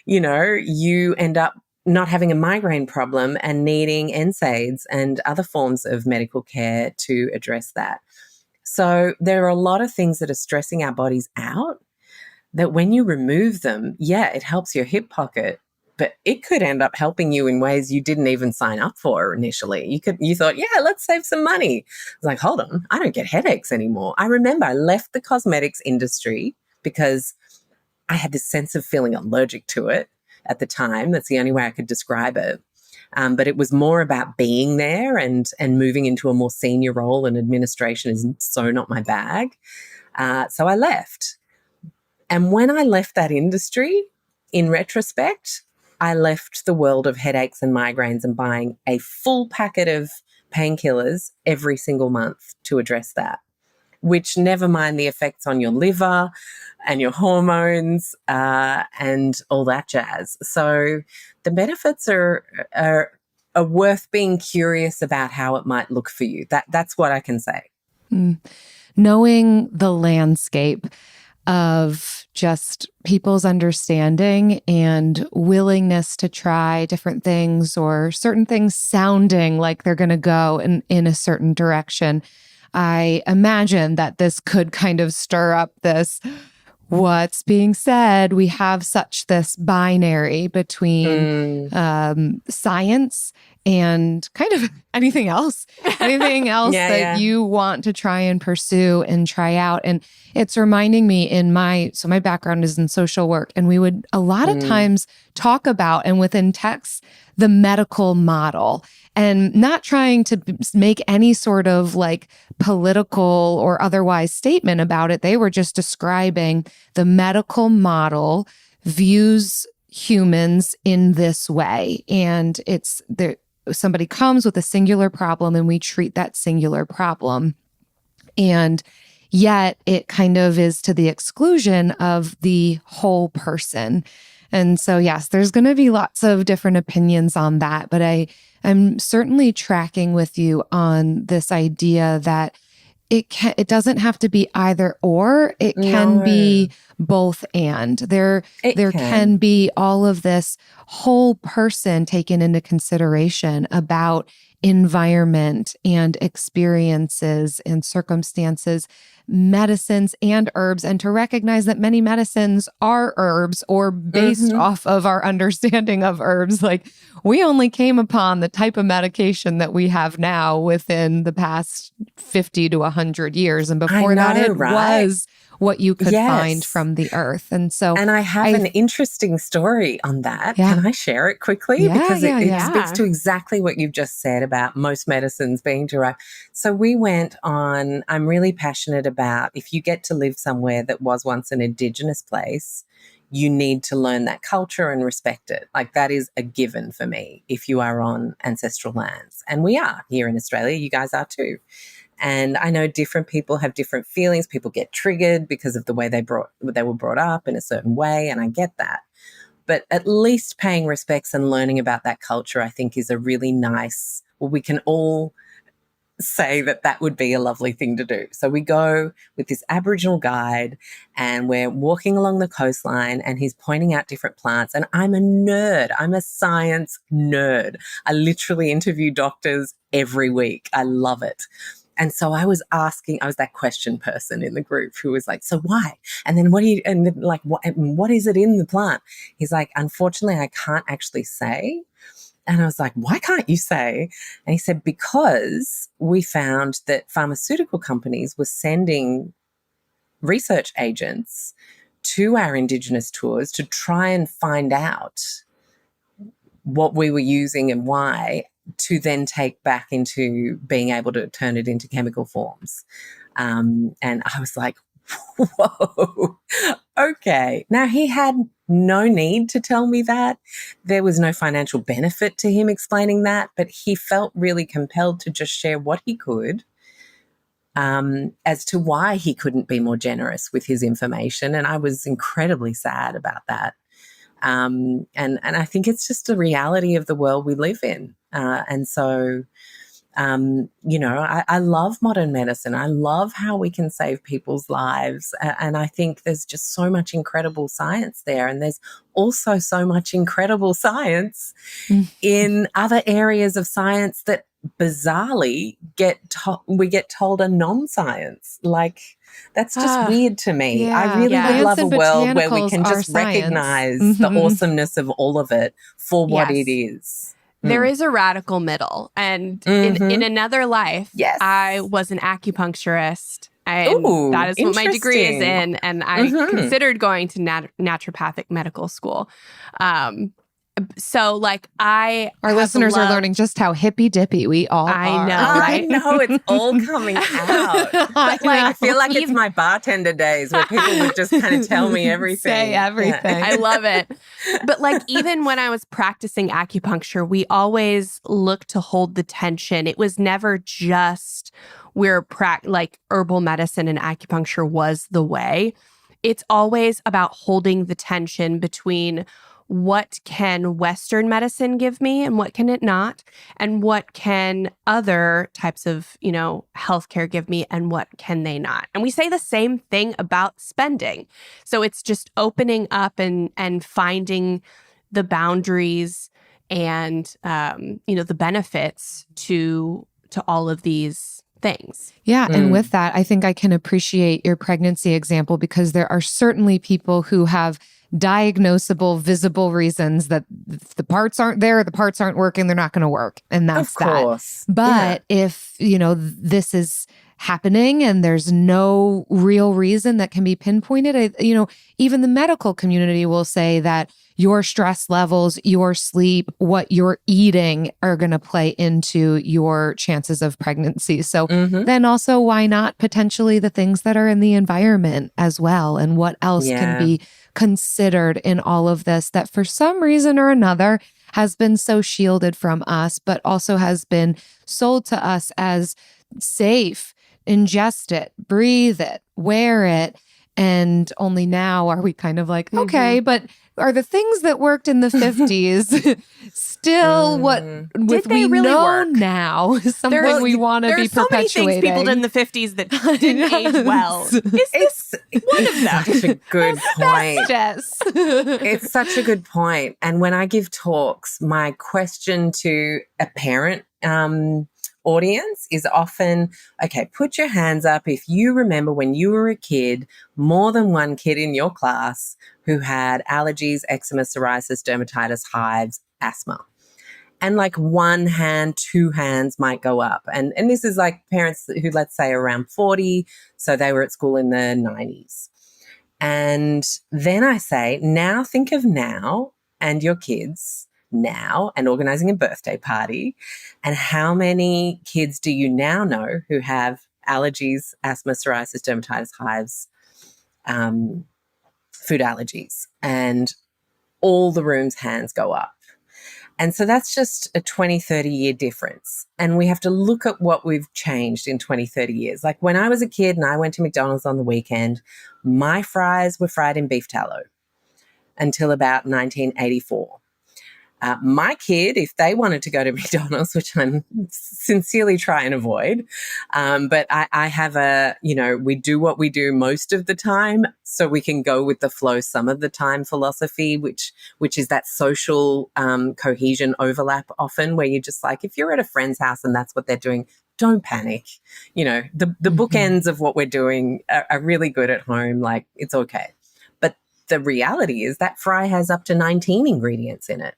you end up not having a migraine problem and needing NSAIDs and other forms of medical care to address that? So there are a lot of things that are stressing our bodies out that when you remove them, it helps your hip pocket, but it could end up helping you in ways you didn't even sign up for initially. You thought, let's save some money. It's like, hold on, I don't get headaches anymore. I remember I left the cosmetics industry because I had this sense of feeling allergic to it at the time. That's the only way I could describe it. But it was more about being there and moving into a more senior role, and administration is so not my bag. So I left. And when I left that industry, in retrospect, I left the world of headaches and migraines and buying a full packet of painkillers every single month to address that, which, never mind the effects on your liver and your hormones and all that jazz. So the benefits are worth being curious about how it might look for you. That's what I can say. Knowing the landscape of just people's understanding and willingness to try different things, or certain things sounding like they're going to go in a certain direction. I imagine that this could kind of stir up this, what's being said. We have such this binary between science and kind of anything else that you want to try and pursue and try out. And it's reminding me my background is in social work, and we would a lot of times talk about, and within texts, the medical model, and not trying to make any sort of like political or otherwise statement about it. They were just describing the medical model views humans in this way. And it's there. Somebody comes with a singular problem and we treat that singular problem. And yet it kind of is to the exclusion of the whole person. And so, yes, there's going to be lots of different opinions on that, but I'm certainly tracking with you on this idea that it doesn't have to be either or. It can be both and. There can be all of this whole person taken into consideration about environment and experiences and circumstances, medicines and herbs, and to recognize that many medicines are herbs or based off of our understanding of herbs. Like, we only came upon the type of medication that we have now within the past 50 to 100 years. And before that, it was what you could find from the earth. And so, and I have an interesting story on that. Can I share it quickly? Because it speaks to exactly what you've just said about most medicines being derived. So we went on, I'm really passionate about, if you get to live somewhere that was once an Indigenous place, you need to learn that culture and respect it. Like, that is a given for me if you are on ancestral lands. And we are here in Australia. You guys are too. And I know different people have different feelings. People get triggered because of the way they were brought up in a certain way, and I get that. But at least paying respects and learning about that culture, I think, is a really nice, we can all say that would be a lovely thing to do. So we go with this Aboriginal guide and we're walking along the coastline, and he's pointing out different plants. And I'm a nerd. I'm a science nerd. I literally interview doctors every week. I love it. And so I was that question person in the group who was like, so why? And then what is it in the plant? He's like, unfortunately, I can't actually say. And I was like, why can't you say? And he said, because we found that pharmaceutical companies were sending research agents to our Indigenous tours to try and find out what we were using and why, to then take back into being able to turn it into chemical forms. And I was like, whoa, okay. Now, he had no need to tell me that. There was no financial benefit to him explaining that, but he felt really compelled to just share what he could as to why he couldn't be more generous with his information. And I was incredibly sad about that. And I think it's just the reality of the world we live in. And so I love modern medicine. I love how we can save people's lives. And I think there's just so much incredible science there. And there's also so much incredible science in other areas of science that bizarrely we get told are non-science. Like, that's just weird to me. Yeah. I really would love a world where we can just botanicals are recognize science. the awesomeness of all of it for what Yes. it is. There is a radical middle. And in another life, Yes. I was an acupuncturist. And Ooh, that is what my degree is interesting. in. And I considered going to naturopathic medical school. So like Our have listeners are loved- learning just how hippy dippy we all I are. know, I right? know, it's all coming out. But, I feel like it's my bartender days where people would just kind of tell me everything. Say everything. I love it. But like even when I was practicing acupuncture, we always looked to hold the tension. It was never just like herbal medicine and acupuncture was the way. It's always about holding the tension between what can Western medicine give me and what can it not? And what can other types of, healthcare give me and what can they not? And we say the same thing about spending. So it's just opening up and finding the boundaries and, the benefits to all of these things. Yeah. And with that, I think I can appreciate your pregnancy example because there are certainly people who have diagnosable, visible reasons that if the parts aren't there, the parts aren't working, they're not going to work. And that's Of course. that. But if, this is happening and there's no real reason that can be pinpointed, even the medical community will say that your stress levels, your sleep, what you're eating are going to play into your chances of pregnancy. So then also, why not potentially the things that are in the environment as well? And what else can be considered in all of this that for some reason or another has been so shielded from us, but also has been sold to us as safe, ingest it, breathe it, wear it. And only now are we kind of like, okay, but are the things that worked in the 50s still what Did they really know work? now is something we want to be There's so many perpetuating? things people did in the 50s that didn't age well. Is this one of them? Such a good point. Yes. It's such a good point. And when I give talks, my question to a parent audience is often, okay, put your hands up if you remember when you were a kid, more than one kid in your class who had allergies, eczema, psoriasis, dermatitis, hives, asthma. And like one hand, two hands might go up. And this is like parents who, let's say, are around 40, so they were at school in the 90s. And then I say, now think of now and your kids now and organizing a birthday party. And how many kids do you now know who have allergies, asthma, psoriasis, dermatitis, hives, food allergies? And all the room's hands go up. And so that's just a 20, 30-year difference. And we have to look at what we've changed in 20, 30 years. Like when I was a kid and I went to McDonald's on the weekend, my fries were fried in beef tallow until about 1984. My kid, if they wanted to go to McDonald's, which I'm sincerely try and avoid, but I have we do what we do most of the time so we can go with the flow some of the time philosophy, which is that social cohesion overlap often where you're just like, if you're at a friend's house and that's what they're doing, don't panic. The bookends of what we're doing are really good at home. Like, it's okay. But the reality is that fry has up to 19 ingredients in it.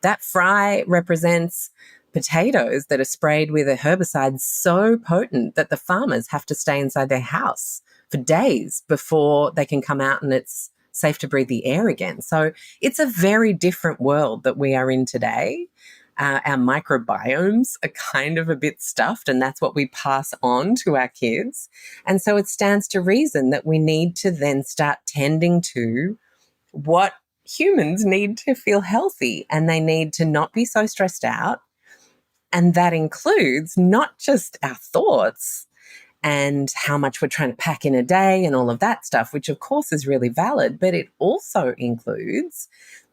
That fry represents potatoes that are sprayed with a herbicide so potent that the farmers have to stay inside their house for days before they can come out and it's safe to breathe the air again. So it's a very different world that we are in today. Our microbiomes are kind of a bit stuffed, and that's what we pass on to our kids. And so it stands to reason that we need to then start tending to what humans need to feel healthy, and they need to not be so stressed out. And that includes not just our thoughts and how much we're trying to pack in a day and all of that stuff, which of course is really valid, but it also includes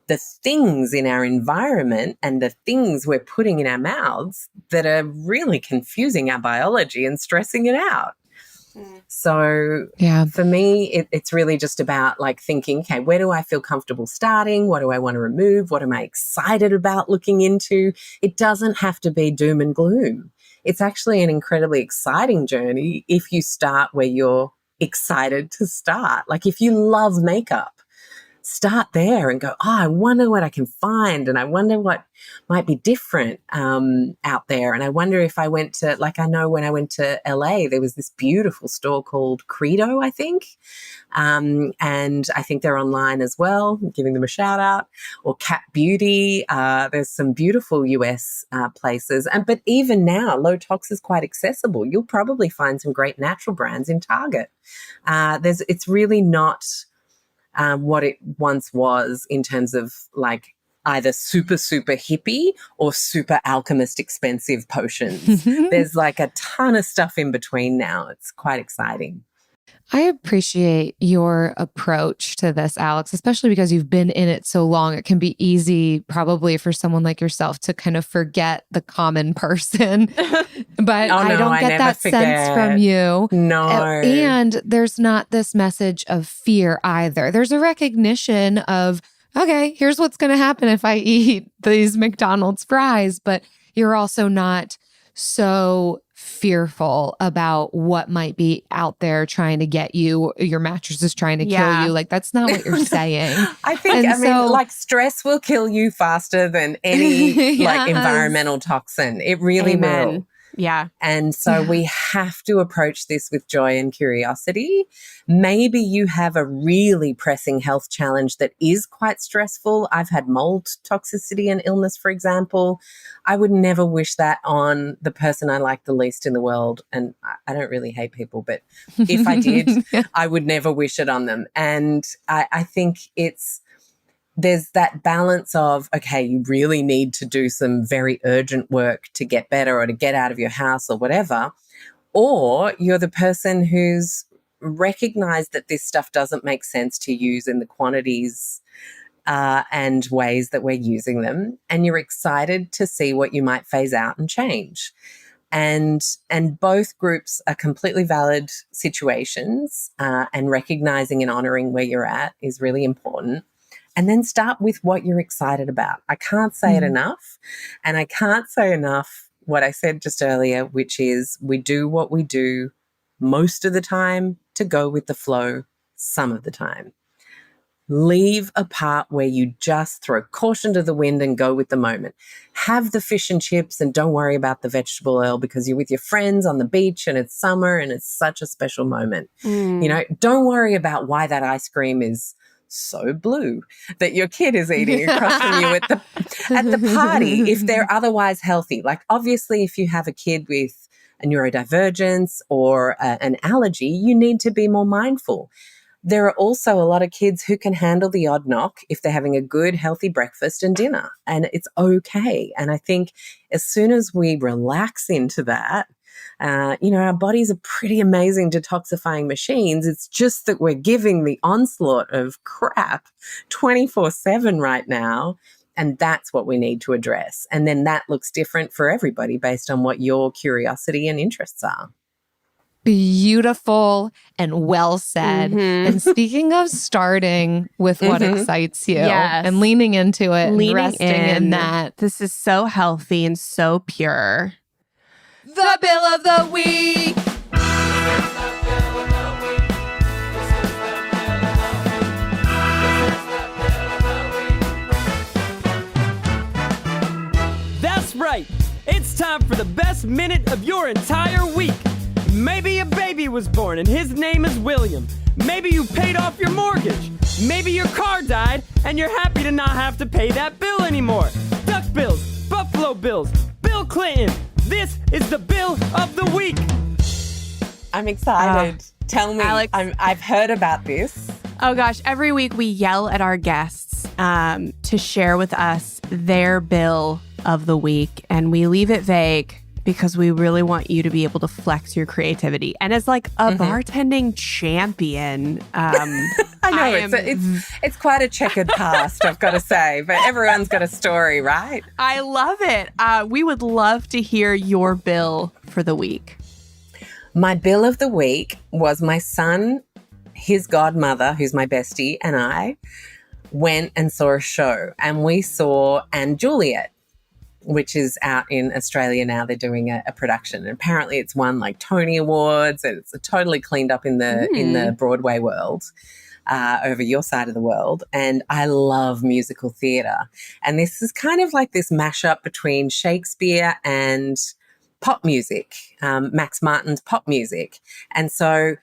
the things in our environment and the things we're putting in our mouths that are really confusing our biology and stressing it out. So for me, it's really just about like thinking, okay, where do I feel comfortable starting? What do I want to remove? What am I excited about looking into? It doesn't have to be doom and gloom. It's actually an incredibly exciting journey if you start where you're excited to start. Like if you love makeup, start there and go, oh, I wonder what I can find, and I wonder what might be different out there. And I wonder if I went to, like, I know when I went to LA, there was this beautiful store called Credo, I think. And I think they're online as well. I'm giving them a shout out. Or Cat Beauty. There's some beautiful US places. But even now, low tox is quite accessible. You'll probably find some great natural brands in Target. It's really not what it once was in terms of like either super, super hippie or super alchemist expensive potions. There's like a ton of stuff in between now. It's quite exciting. I appreciate your approach to this, Alexx, especially because you've been in it so long. It can be easy probably for someone like yourself to kind of forget the common person. But I don't get that sense from you. No. And there's not this message of fear either. There's a recognition of, okay, here's what's going to happen if I eat these McDonald's fries. But you're also not so fearful about what might be out there trying to get you. Your mattress is trying to kill you. Like, that's not what you're saying. I think, I mean, like stress will kill you faster than any like environmental toxin. It really will. Yeah. And so we have to approach this with joy and curiosity. Maybe you have a really pressing health challenge that is quite stressful. I've had mold toxicity and illness, for example. I would never wish that on the person I like the least in the world. And I don't really hate people, but if I did, I would never wish it on them. And I think there's that balance of, okay, you really need to do some very urgent work to get better or to get out of your house or whatever, or you're the person who's recognized that this stuff doesn't make sense to use in the quantities and ways that we're using them, and you're excited to see what you might phase out and change. And both groups are completely valid situations, and recognizing and honoring where you're at is really important. And then start with what you're excited about. I can't say it enough. And I can't say enough what I said just earlier, which is we do what we do most of the time to go with the flow some of the time. Leave a part where you just throw caution to the wind and go with the moment. Have the fish and chips and don't worry about the vegetable oil because you're with your friends on the beach and it's summer and it's such a special moment. You know, don't worry about why that ice cream is so blue that your kid is eating across from you at the party if they're otherwise healthy. Like obviously if you have a kid with a neurodivergence or an allergy, you need to be more mindful. There are also a lot of kids who can handle the odd knock if they're having a good, healthy breakfast and dinner, and it's okay. And I think as soon as we relax into that, our bodies are pretty amazing detoxifying machines. It's just that we're giving the onslaught of crap 24/7 right now. And that's what we need to address. And then that looks different for everybody based on what your curiosity and interests are. Beautiful and well said. And speaking of starting with what excites you and leaning into it and resting in that. This is so healthy and so pure. The Bill of the Week. That's right. It's time for the best minute of your entire week. Maybe a baby was born and his name is William. Maybe you paid off your mortgage. Maybe your car died and you're happy to not have to pay that bill anymore. Duck bills, Buffalo Bills, Bill Clinton. This is the Bill of the Week. I'm excited. Tell me, Alexx. I've heard about this. Oh gosh, every week we yell at our guests to share with us their bill of the week, and we leave it vague because we really want you to be able to flex your creativity. And as like a bartending champion, I know it's quite a checkered past, I've got to say, but everyone's got a story, right? I love it. We would love to hear your bill for the week. My bill of the week was my son, his godmother, who's my bestie, and I went and saw a show, and we saw Anne Juliet, which is out in Australia now. They're doing a production. And apparently it's won like Tony Awards, and it's totally cleaned up in the Broadway world, over your side of the world. And I love musical theatre. And this is kind of like this mashup between Shakespeare and pop music, Max Martin's pop music. And so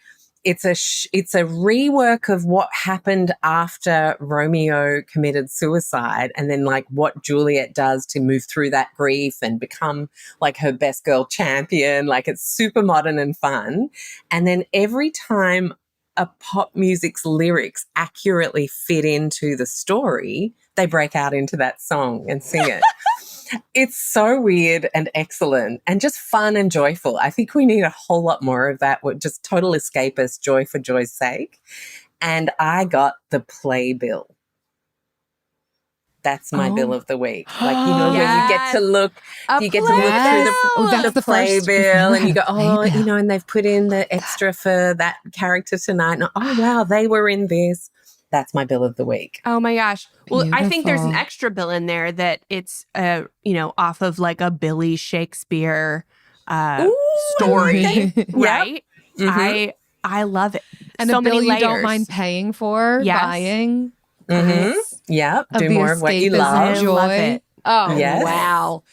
it's a rework of what happened after Romeo committed suicide, and then like what Juliet does to move through that grief and become like her best girl champion. Like, it's super modern and fun. And then every time a pop music's lyrics accurately fit into the story, they break out into that song and sing it. It's so weird and excellent and just fun and joyful. I think we need a whole lot more of that, just total escapist joy for joy's sake. And I got the playbill. That's my bill of the week. Like, you know, when you get to look, through the playbill, and you go, and they've put in the extra for that character tonight. And, oh, wow, they were in this. That's my bill of the week. Oh my gosh. Well, Beautiful. I think there's an extra bill in there that it's, off of like a Billy Shakespeare story, right? Mm-hmm. I love it. And so a bill many layers. you don't mind paying for, buying. Mm-hmm. Yep. Do more of what you escapism, love. joy. Love it. Oh, Yes. wow.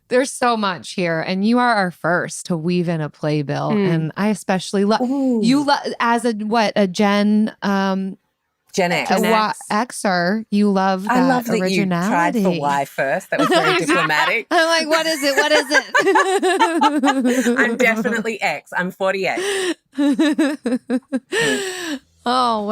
There's so much here. And you are our first to weave in a playbill. And I especially love you as a Gen Gen X. Xer, you love that I love that originality. you tried for Y first. That was very diplomatic. I'm like, what is it? What is it? I'm definitely X. I'm 48. Oh,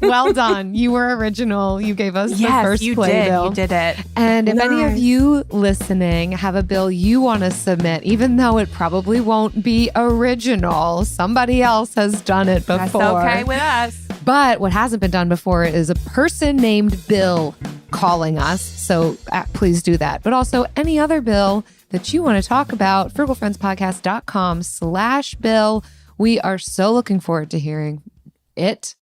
well done. You were original. You gave us the first playbill. You did it. And if any of you listening have a bill you want to submit, even though it probably won't be original, somebody else has done it before. That's okay with us. But what hasn't been done before is a person named Bill calling us. So please do that. But also any other bill that you want to talk about, frugalfriendspodcast.com/bill. We are so looking forward to hearing it.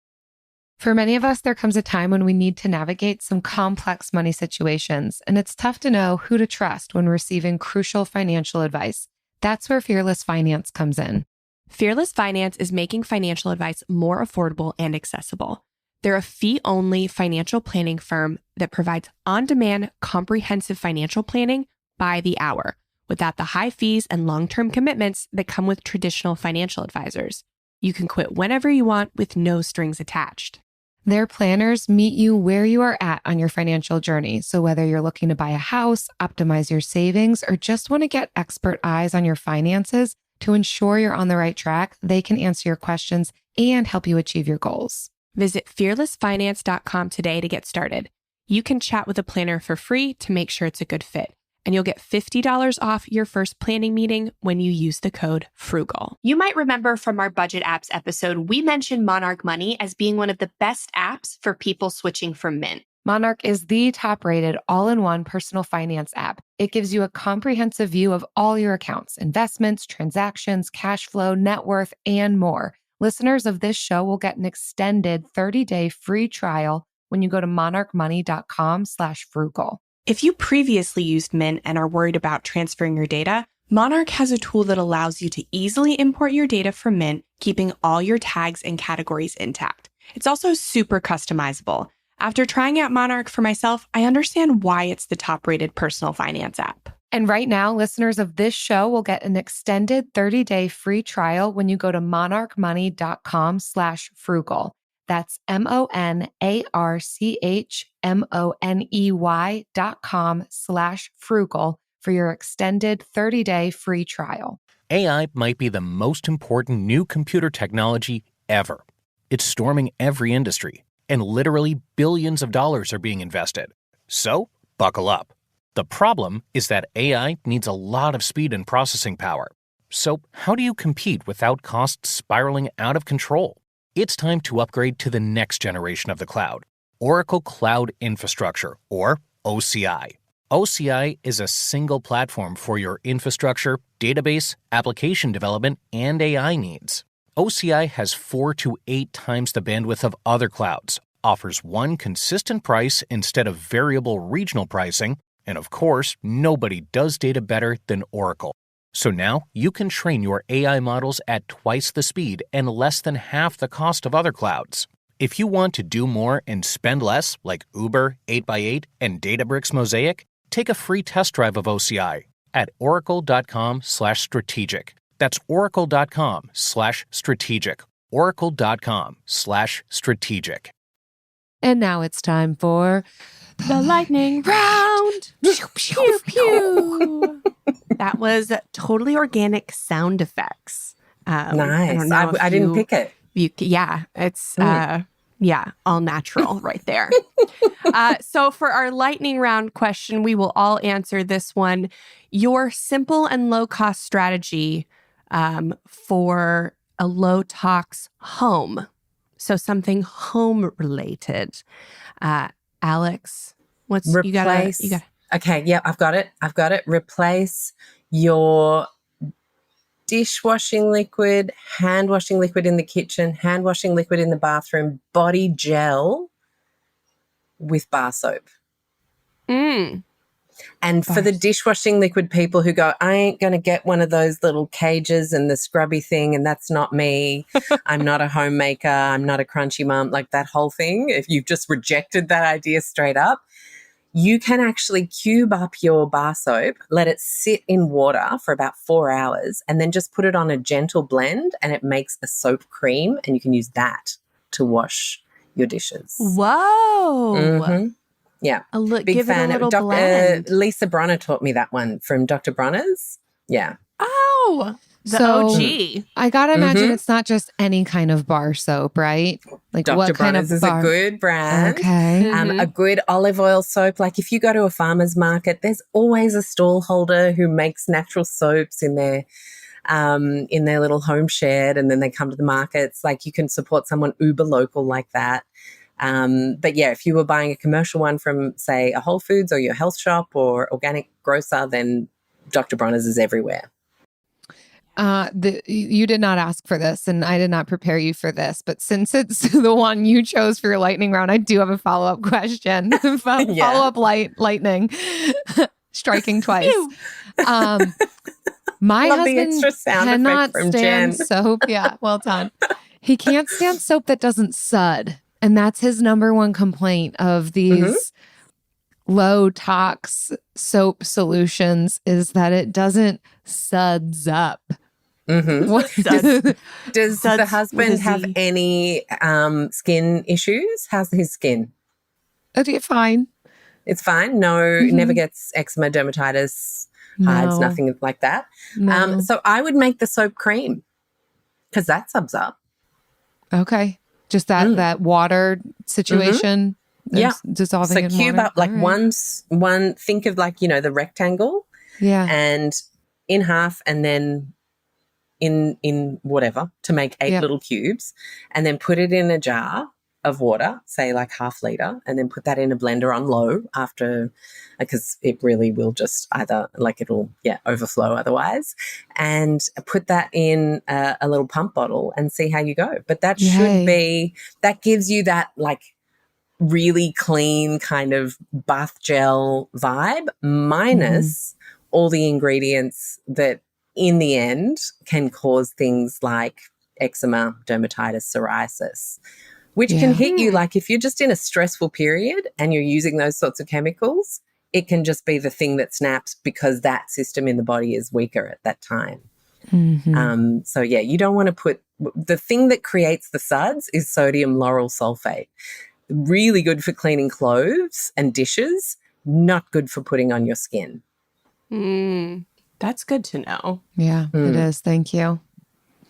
For many of us, there comes a time when we need to navigate some complex money situations, and it's tough to know who to trust when receiving crucial financial advice. That's where Fearless Finance comes in. Fearless Finance is making financial advice more affordable and accessible. They're a fee-only financial planning firm that provides on-demand, comprehensive financial planning by the hour, without the high fees and long-term commitments that come with traditional financial advisors. You can quit whenever you want with no strings attached. Their planners meet you where you are at on your financial journey. So whether you're looking to buy a house, optimize your savings, or just want to get expert eyes on your finances to ensure you're on the right track, they can answer your questions and help you achieve your goals. Visit fearlessfinance.com today to get started. You can chat with a planner for free to make sure it's a good fit. And you'll get $50 off your first planning meeting when you use the code FRUGAL. You might remember from our Budget Apps episode, we mentioned Monarch Money as being one of the best apps for people switching from Mint. Monarch is the top-rated all-in-one personal finance app. It gives you a comprehensive view of all your accounts, investments, transactions, cash flow, net worth, and more. Listeners of this show will get an extended 30-day free trial when you go to monarchmoney.com/frugal. If you previously used Mint and are worried about transferring your data, Monarch has a tool that allows you to easily import your data from Mint, keeping all your tags and categories intact. It's also super customizable. After trying out Monarch for myself, I understand why it's the top-rated personal finance app. And right now, listeners of this show will get an extended 30-day free trial when you go to monarchmoney.com/frugal. That's monarchmoney.com/frugal for your extended 30-day free trial. AI might be the most important new computer technology ever. It's storming every industry, and literally billions of dollars are being invested. So, buckle up. The problem is that AI needs a lot of speed and processing power. So how do you compete without costs spiraling out of control? It's time to upgrade to the next generation of the cloud, Oracle Cloud Infrastructure, or OCI. OCI is a single platform for your infrastructure, database, application development, and AI needs. OCI has 4 to 8 times the bandwidth of other clouds, offers one consistent price instead of variable regional pricing, and of course, nobody does data better than Oracle. So now you can train your AI models at twice the speed and less than half the cost of other clouds. If you want to do more and spend less, like Uber, 8x8, and Databricks Mosaic, take a free test drive of OCI at oracle.com/strategic. That's oracle.com/strategic. oracle.com/strategic. And now it's time for The lightning round. Pew, pew, pew. That was totally organic sound effects. Nice. I didn't pick it. It's all natural right there. So for our lightning round question, we will all answer this one. Your simple and low-cost strategy for a low-tox home. So something home-related. Alexx, you got? Okay, yeah, I've got it. Replace your dishwashing liquid, hand washing liquid in the kitchen, hand washing liquid in the bathroom, body gel with bar soap. And for the dishwashing liquid people who go, I ain't going to get one of those little cages and the scrubby thing, and that's not me. I'm not a homemaker. I'm not a crunchy mom, like that whole thing. If you've just rejected that idea straight up, you can actually cube up your bar soap, let it sit in water for about 4 hours, and then just put it on a gentle blend, and it makes a soap cream, and you can use that to wash your dishes. Whoa. Mm-hmm. Yeah. Big fan. It a little blend. Lisa Bronner taught me that one from Dr. Bronner's. Yeah. Oh, the OG. I got to imagine it's not just any kind of bar soap, right? Like Dr. what kind of Bronner's is a good brand. Okay. A good olive oil soap. Like if you go to a farmer's market, there's always a stall holder who makes natural soaps in their little home shed, and then they come to the markets. Like you can support someone uber local like that. But yeah, if you were buying a commercial one from, say, a Whole Foods or your health shop or organic grocer, then Dr. Bronner's is everywhere. You did not ask for this, and I did not prepare you for this, but since it's the one you chose for your lightning round, I do have a follow-up question. Follow-up lightning. Striking twice. My Love husband the extra sound cannot effect from stand Jen. soap. Yeah, well done. He can't stand soap that doesn't sud. And that's his number one complaint of these low tox soap solutions is that it doesn't suds up. Mm-hmm. Does the husband have any skin issues? How's his skin? Okay, fine. It's fine. No, never gets eczema, dermatitis, hives, nothing like that. No. So I would make the soap cream because that subs up. Okay. Just that water situation. Yeah. Dissolving in water. So cube up like one, think of like, the rectangle. Yeah. And in half and then in whatever to make 8 little cubes, and then put it in a jar of water, say like half liter, and then put that in a blender on low after, because it really will just either like it'll overflow otherwise, and put that in a little pump bottle and see how you go. But that that gives you that like really clean kind of bath gel vibe minus all the ingredients that in the end can cause things like eczema, dermatitis, psoriasis, which can hit you like if you're just in a stressful period and you're using those sorts of chemicals, it can just be the thing that snaps because that system in the body is weaker at that time. So you don't want to put the thing that creates the suds is sodium lauryl sulfate. Really good for cleaning clothes and dishes, not good for putting on your skin. That's good to know. Yeah, it is. Thank you.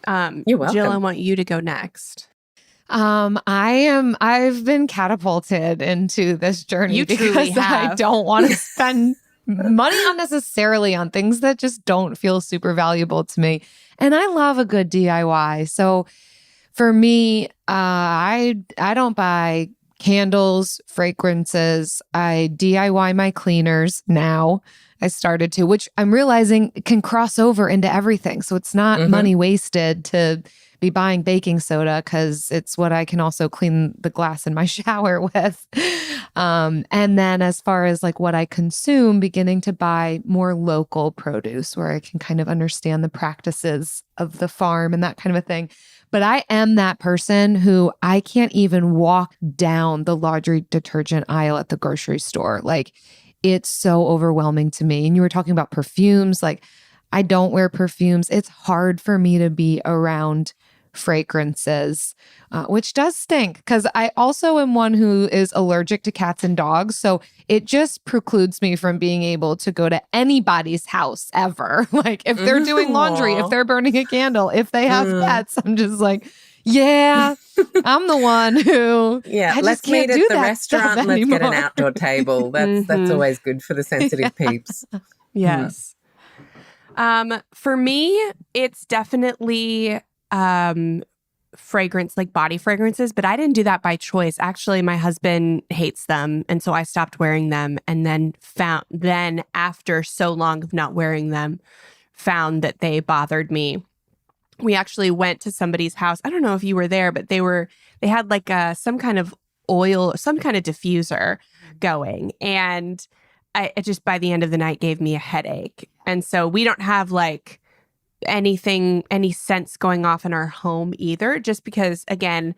You're welcome. Jill, I want you to go next. I've been catapulted into this journey because I don't want to spend money unnecessarily on things that just don't feel super valuable to me. And I love a good DIY. So for me, I don't buy candles, fragrances. I DIY my cleaners now. I started to, which I'm realizing can cross over into everything. So it's not money wasted to be buying baking soda because it's what I can also clean the glass in my shower with. And then as far as like what I consume, beginning to buy more local produce where I can kind of understand the practices of the farm and that kind of a thing. But I am that person who I can't even walk down the laundry detergent aisle at the grocery store. Like, it's so overwhelming to me. And you were talking about perfumes. Like, I don't wear perfumes. It's hard for me to be around fragrances, which does stink because I also am one who is allergic to cats and dogs. So it just precludes me from being able to go to anybody's house ever. Like, if they're doing laundry, if they're burning a candle, if they have pets, I'm just like, yeah, I'm the one who let's meet at the restaurant and let's get an outdoor table. That's always good for the sensitive peeps. Yes. For me, it's definitely fragrance, like body fragrances, but I didn't do that by choice. Actually, my husband hates them, and so I stopped wearing them, and then after so long of not wearing them, found that they bothered me. We actually went to somebody's house. I don't know if you were there, but they had like some kind of oil, some kind of diffuser going. And it just by the end of the night gave me a headache. And so we don't have like any scents going off in our home either, just because, again,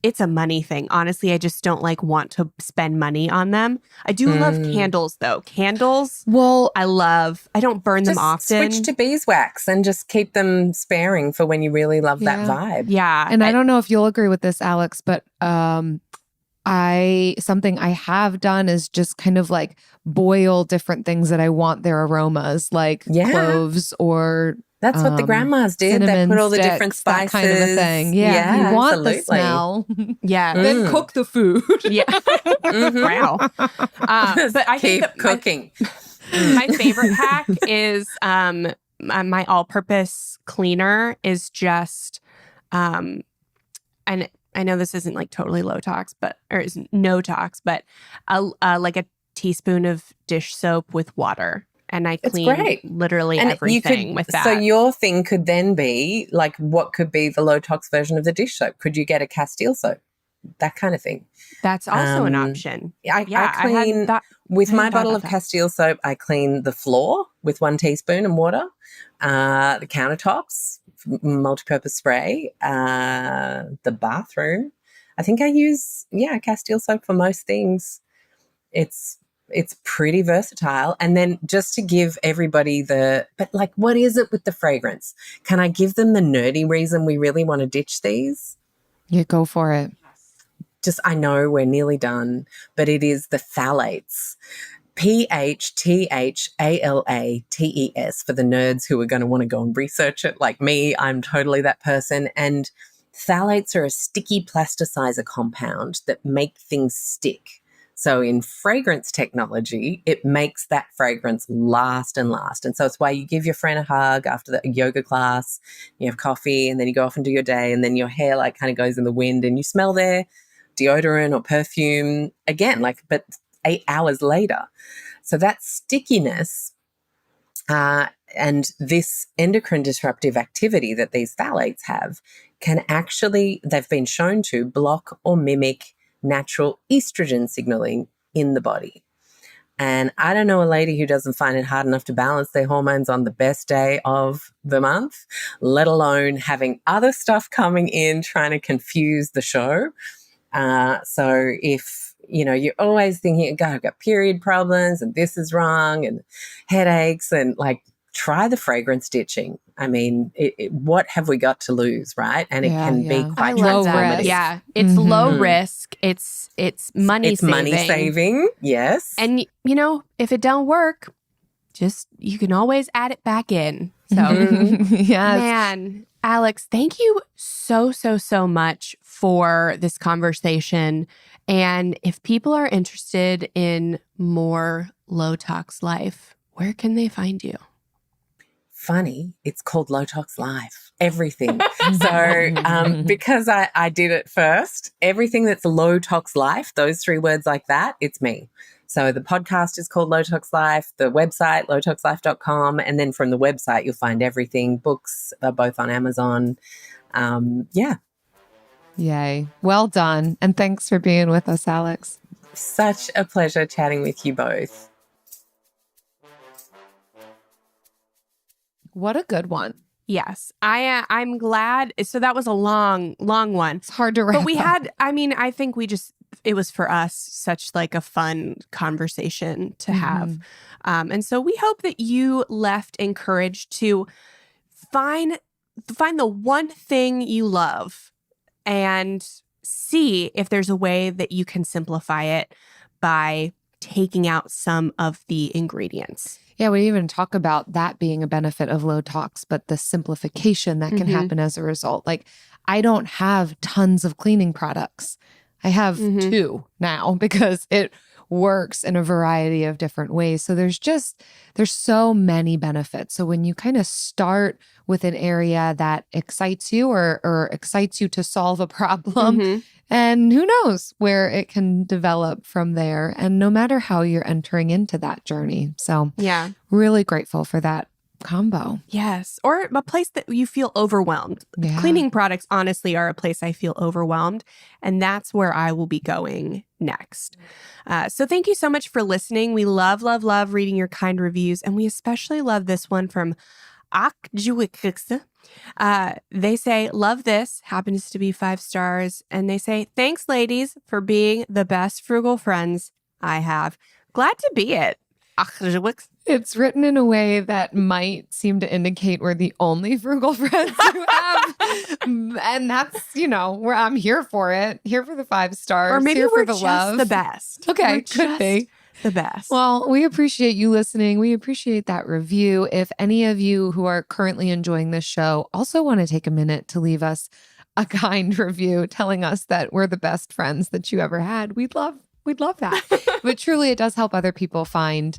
it's a money thing. Honestly, I just don't want to spend money on them. I do love candles though. Candles, well, I don't burn them often. Switch to beeswax and just keep them sparing for when you really love that vibe. Yeah. And I don't know if you'll agree with this, Alexx, but something I have done is just kind of like boil different things that I want their aromas, like cloves or that's what the grandmas did. They put all the different spices. That kind of a thing. Yeah. You want the smell. Yeah. Then cook the food. Yeah. Wow. But I keep think cooking. My favorite hack is my all-purpose cleaner is just, and I know this isn't like totally low tox, or is no tox, but like a teaspoon of dish soap with water. And I clean literally everything with that. So your thing could then be like, what could be the low tox version of the dish soap? Could you get a Castile soap? That kind of thing. That's also an option. I clean with my bottle of Castile soap. I clean the floor with 1 teaspoon and water, the countertops, multi-purpose spray, the bathroom. I think I use Castile soap for most things. It's pretty versatile. And then just to give everybody but like, what is it with the fragrance? Can I give them the nerdy reason we really want to ditch these? Yeah, go for it. I know we're nearly done, but it is the phthalates. PHTHALATES for the nerds who are going to want to go and research it. Like me, I'm totally that person. And phthalates are a sticky plasticizer compound that make things stick. So in fragrance technology, it makes that fragrance last and last. And so it's why you give your friend a hug after the yoga class, you have coffee, and then you go off and do your day, and then your hair like kind of goes in the wind and you smell their deodorant or perfume again, but 8 hours later. So that stickiness and this endocrine disruptive activity that these phthalates have can actually, they've been shown to block or mimic natural estrogen signaling in the body. And I don't know a lady who doesn't find it hard enough to balance their hormones on the best day of the month, let alone having other stuff coming in trying to confuse the show. So if, you're always thinking, God, I've got period problems and this is wrong and headaches, and like, try the fragrance ditching. I mean, what have we got to lose, right? And it can be quite transformative. Yeah, it's low risk. It's money saving. Money saving, yes. And if it don't work, you can always add it back in. So, yes. Man, Alexx, thank you so much for this conversation And if people are interested in more low tox life, where can they find you? Funny, it's called Low Tox Life. Everything. So because I did it first, everything that's Low Tox Life, those 3 words like that, it's me. So the podcast is called Low Tox Life, the website, lowtoxlife.com. And then from the website, you'll find everything. Books are both on Amazon. Yeah. Yay. Well done. And thanks for being with us, Alexx. Such a pleasure chatting with you both. What a good one. Yes, I'm glad. So that was a long one. It's hard to wrap But we up. had, I think it was for us such like a fun conversation to have. And so we hope that you left encouraged to find the one thing you love and see if there's a way that you can simplify it by taking out some of the ingredients. Yeah, we even talk about that being a benefit of low tox, but the simplification that can happen as a result. Like, I don't have tons of cleaning products. I have 2 now because it works in a variety of different ways. So there's so many benefits. So when you kind of start with an area that excites you or excites you to solve a problem, and who knows where it can develop from there. And no matter how you're entering into that journey. So Yeah. really grateful for that combo. Yes. Or a place that you feel overwhelmed. Yeah. Cleaning products, honestly, are a place I feel overwhelmed. And that's where I will be going next. So thank you so much for listening. We love, love, love reading your kind reviews. And we especially love this one from Akjuwix. They say, love this, happens to be 5 stars. And they say, thanks, ladies, for being the best frugal friends I have. Glad to be it. Akjuwix. It's written in a way that might seem to indicate we're the only frugal friends you have. And that's, where I'm here for it. Here for the 5 stars. Or maybe here we're for the just love. the best. Okay, We're could be. The best. Well, we appreciate you listening. We appreciate that review. If any of you who are currently enjoying this show also want to take a minute to leave us a kind review telling us that we're the best friends that you ever had, we'd love that. But truly, it does help other people find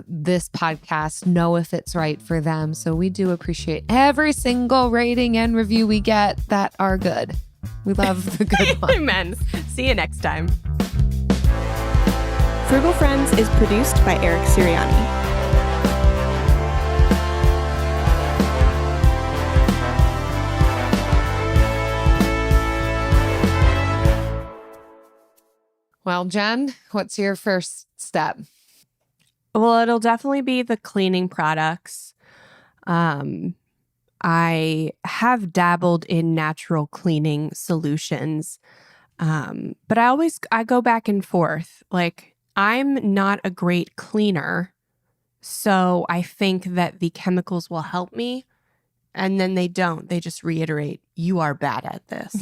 this podcast, know if it's right for them. So we do appreciate every single rating and review we get that are good. We love the good ones. Amen. See you next time. Frugal Friends is produced by Eric Siriani. Well, Jen, what's your first step? Well, it'll definitely be the cleaning products. I have dabbled in natural cleaning solutions, but I go back and forth. Like, I'm not a great cleaner, so I think that the chemicals will help me, and then they don't. They just reiterate, you are bad at this.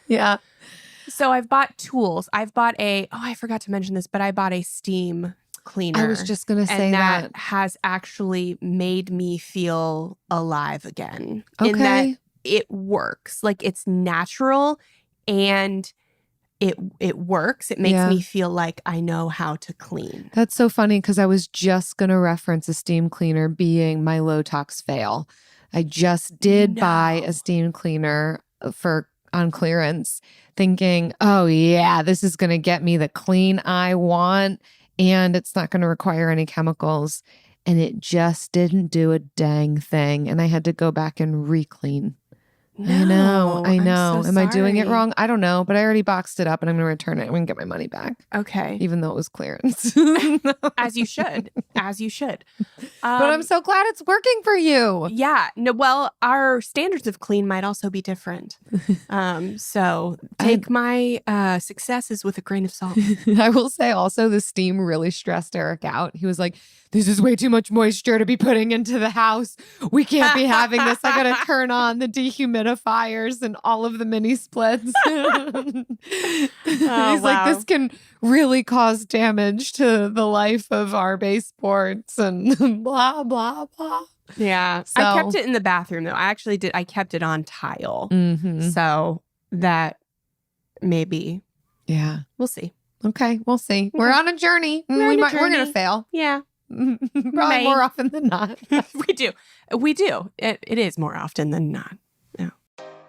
Yeah. So I've bought tools. I've bought I forgot to mention this, but I bought a steam cleaner. I was just going to say and that has actually made me feel alive again. Okay. In that it works. Like, it's natural and it works. It makes me feel like I know how to clean. That's so funny because I was just going to reference a steam cleaner being my low tox fail. I just did buy a steam cleaner on clearance thinking, oh yeah, this is going to get me the clean I want and it's not going to require any chemicals. And it just didn't do a dang thing. And I had to go back and re-clean. No, I know. I'm so Am I doing it sorry. wrong? I don't know, but I already boxed it up and I'm going to return it. I'm going to get my money back, Okay. even though it was clearance. As you should. As you should. But I'm so glad it's working for you. Yeah. No, well, our standards of clean might also be different. So take my successes with a grain of salt. I will say also the steam really stressed Eric out. He was like, this is way too much moisture to be putting into the house. We can't be having this. I got to turn on the dehumidifiers and all of the mini splits. He's like, this can really cause damage to the life of our baseboards and blah, blah, blah. Yeah. So- I kept it in the bathroom, though. I kept it on tile. Mm-hmm. So that maybe Yeah. We'll see. Okay, we'll see. We're on a journey. We're on a We're journey. going to fail. Yeah. Probably more often than not. We do. It is more often than not. Yeah.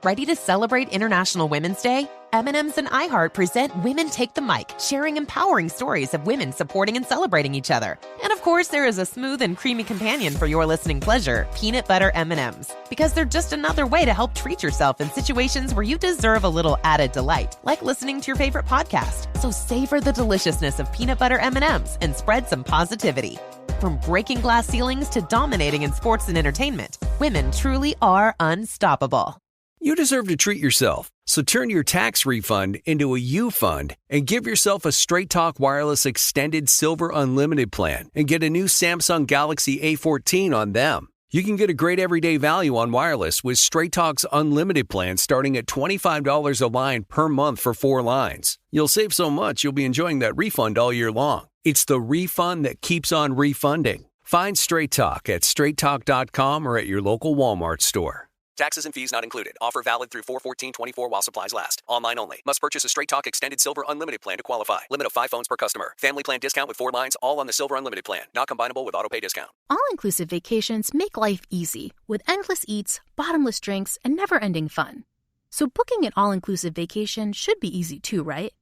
Ready to celebrate International Women's Day? M&M's and iHeart present Women Take the Mic, sharing empowering stories of women supporting and celebrating each other. And of course, there is a smooth and creamy companion for your listening pleasure, peanut butter M&M's. Because they're just another way to help treat yourself in situations where you deserve a little added delight, like listening to your favorite podcast. So savor the deliciousness of peanut butter M&M's and spread some positivity. From breaking glass ceilings to dominating in sports and entertainment, women truly are unstoppable. You deserve to treat yourself, so turn your tax refund into a U fund and give yourself a Straight Talk Wireless Extended Silver Unlimited plan and get a new Samsung Galaxy A14 on them. You can get a great everyday value on wireless with Straight Talk's Unlimited plan starting at $25 a line per month for 4 lines. You'll save so much you'll be enjoying that refund all year long. It's the refund that keeps on refunding. Find Straight Talk at straighttalk.com or at your local Walmart store. Taxes and fees not included. Offer valid through 4/14/24 while supplies last. Online only. Must purchase a Straight Talk Extended Silver Unlimited plan to qualify. Limit of 5 phones per customer. Family plan discount with 4 lines, all on the Silver Unlimited plan. Not combinable with auto-pay discount. All-inclusive vacations make life easy with endless eats, bottomless drinks, and never-ending fun. So booking an all-inclusive vacation should be easy too, right?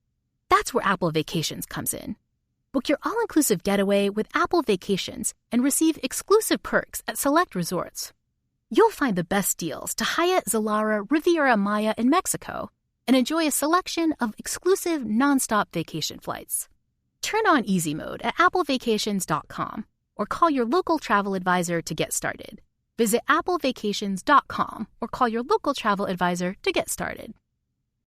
That's where Apple Vacations comes in. Book your all-inclusive getaway with Apple Vacations and receive exclusive perks at select resorts. You'll find the best deals to Hyatt Zilara Riviera Maya in Mexico and enjoy a selection of exclusive nonstop vacation flights. Turn on easy mode at applevacations.com or call your local travel advisor to get started. Visit applevacations.com or call your local travel advisor to get started.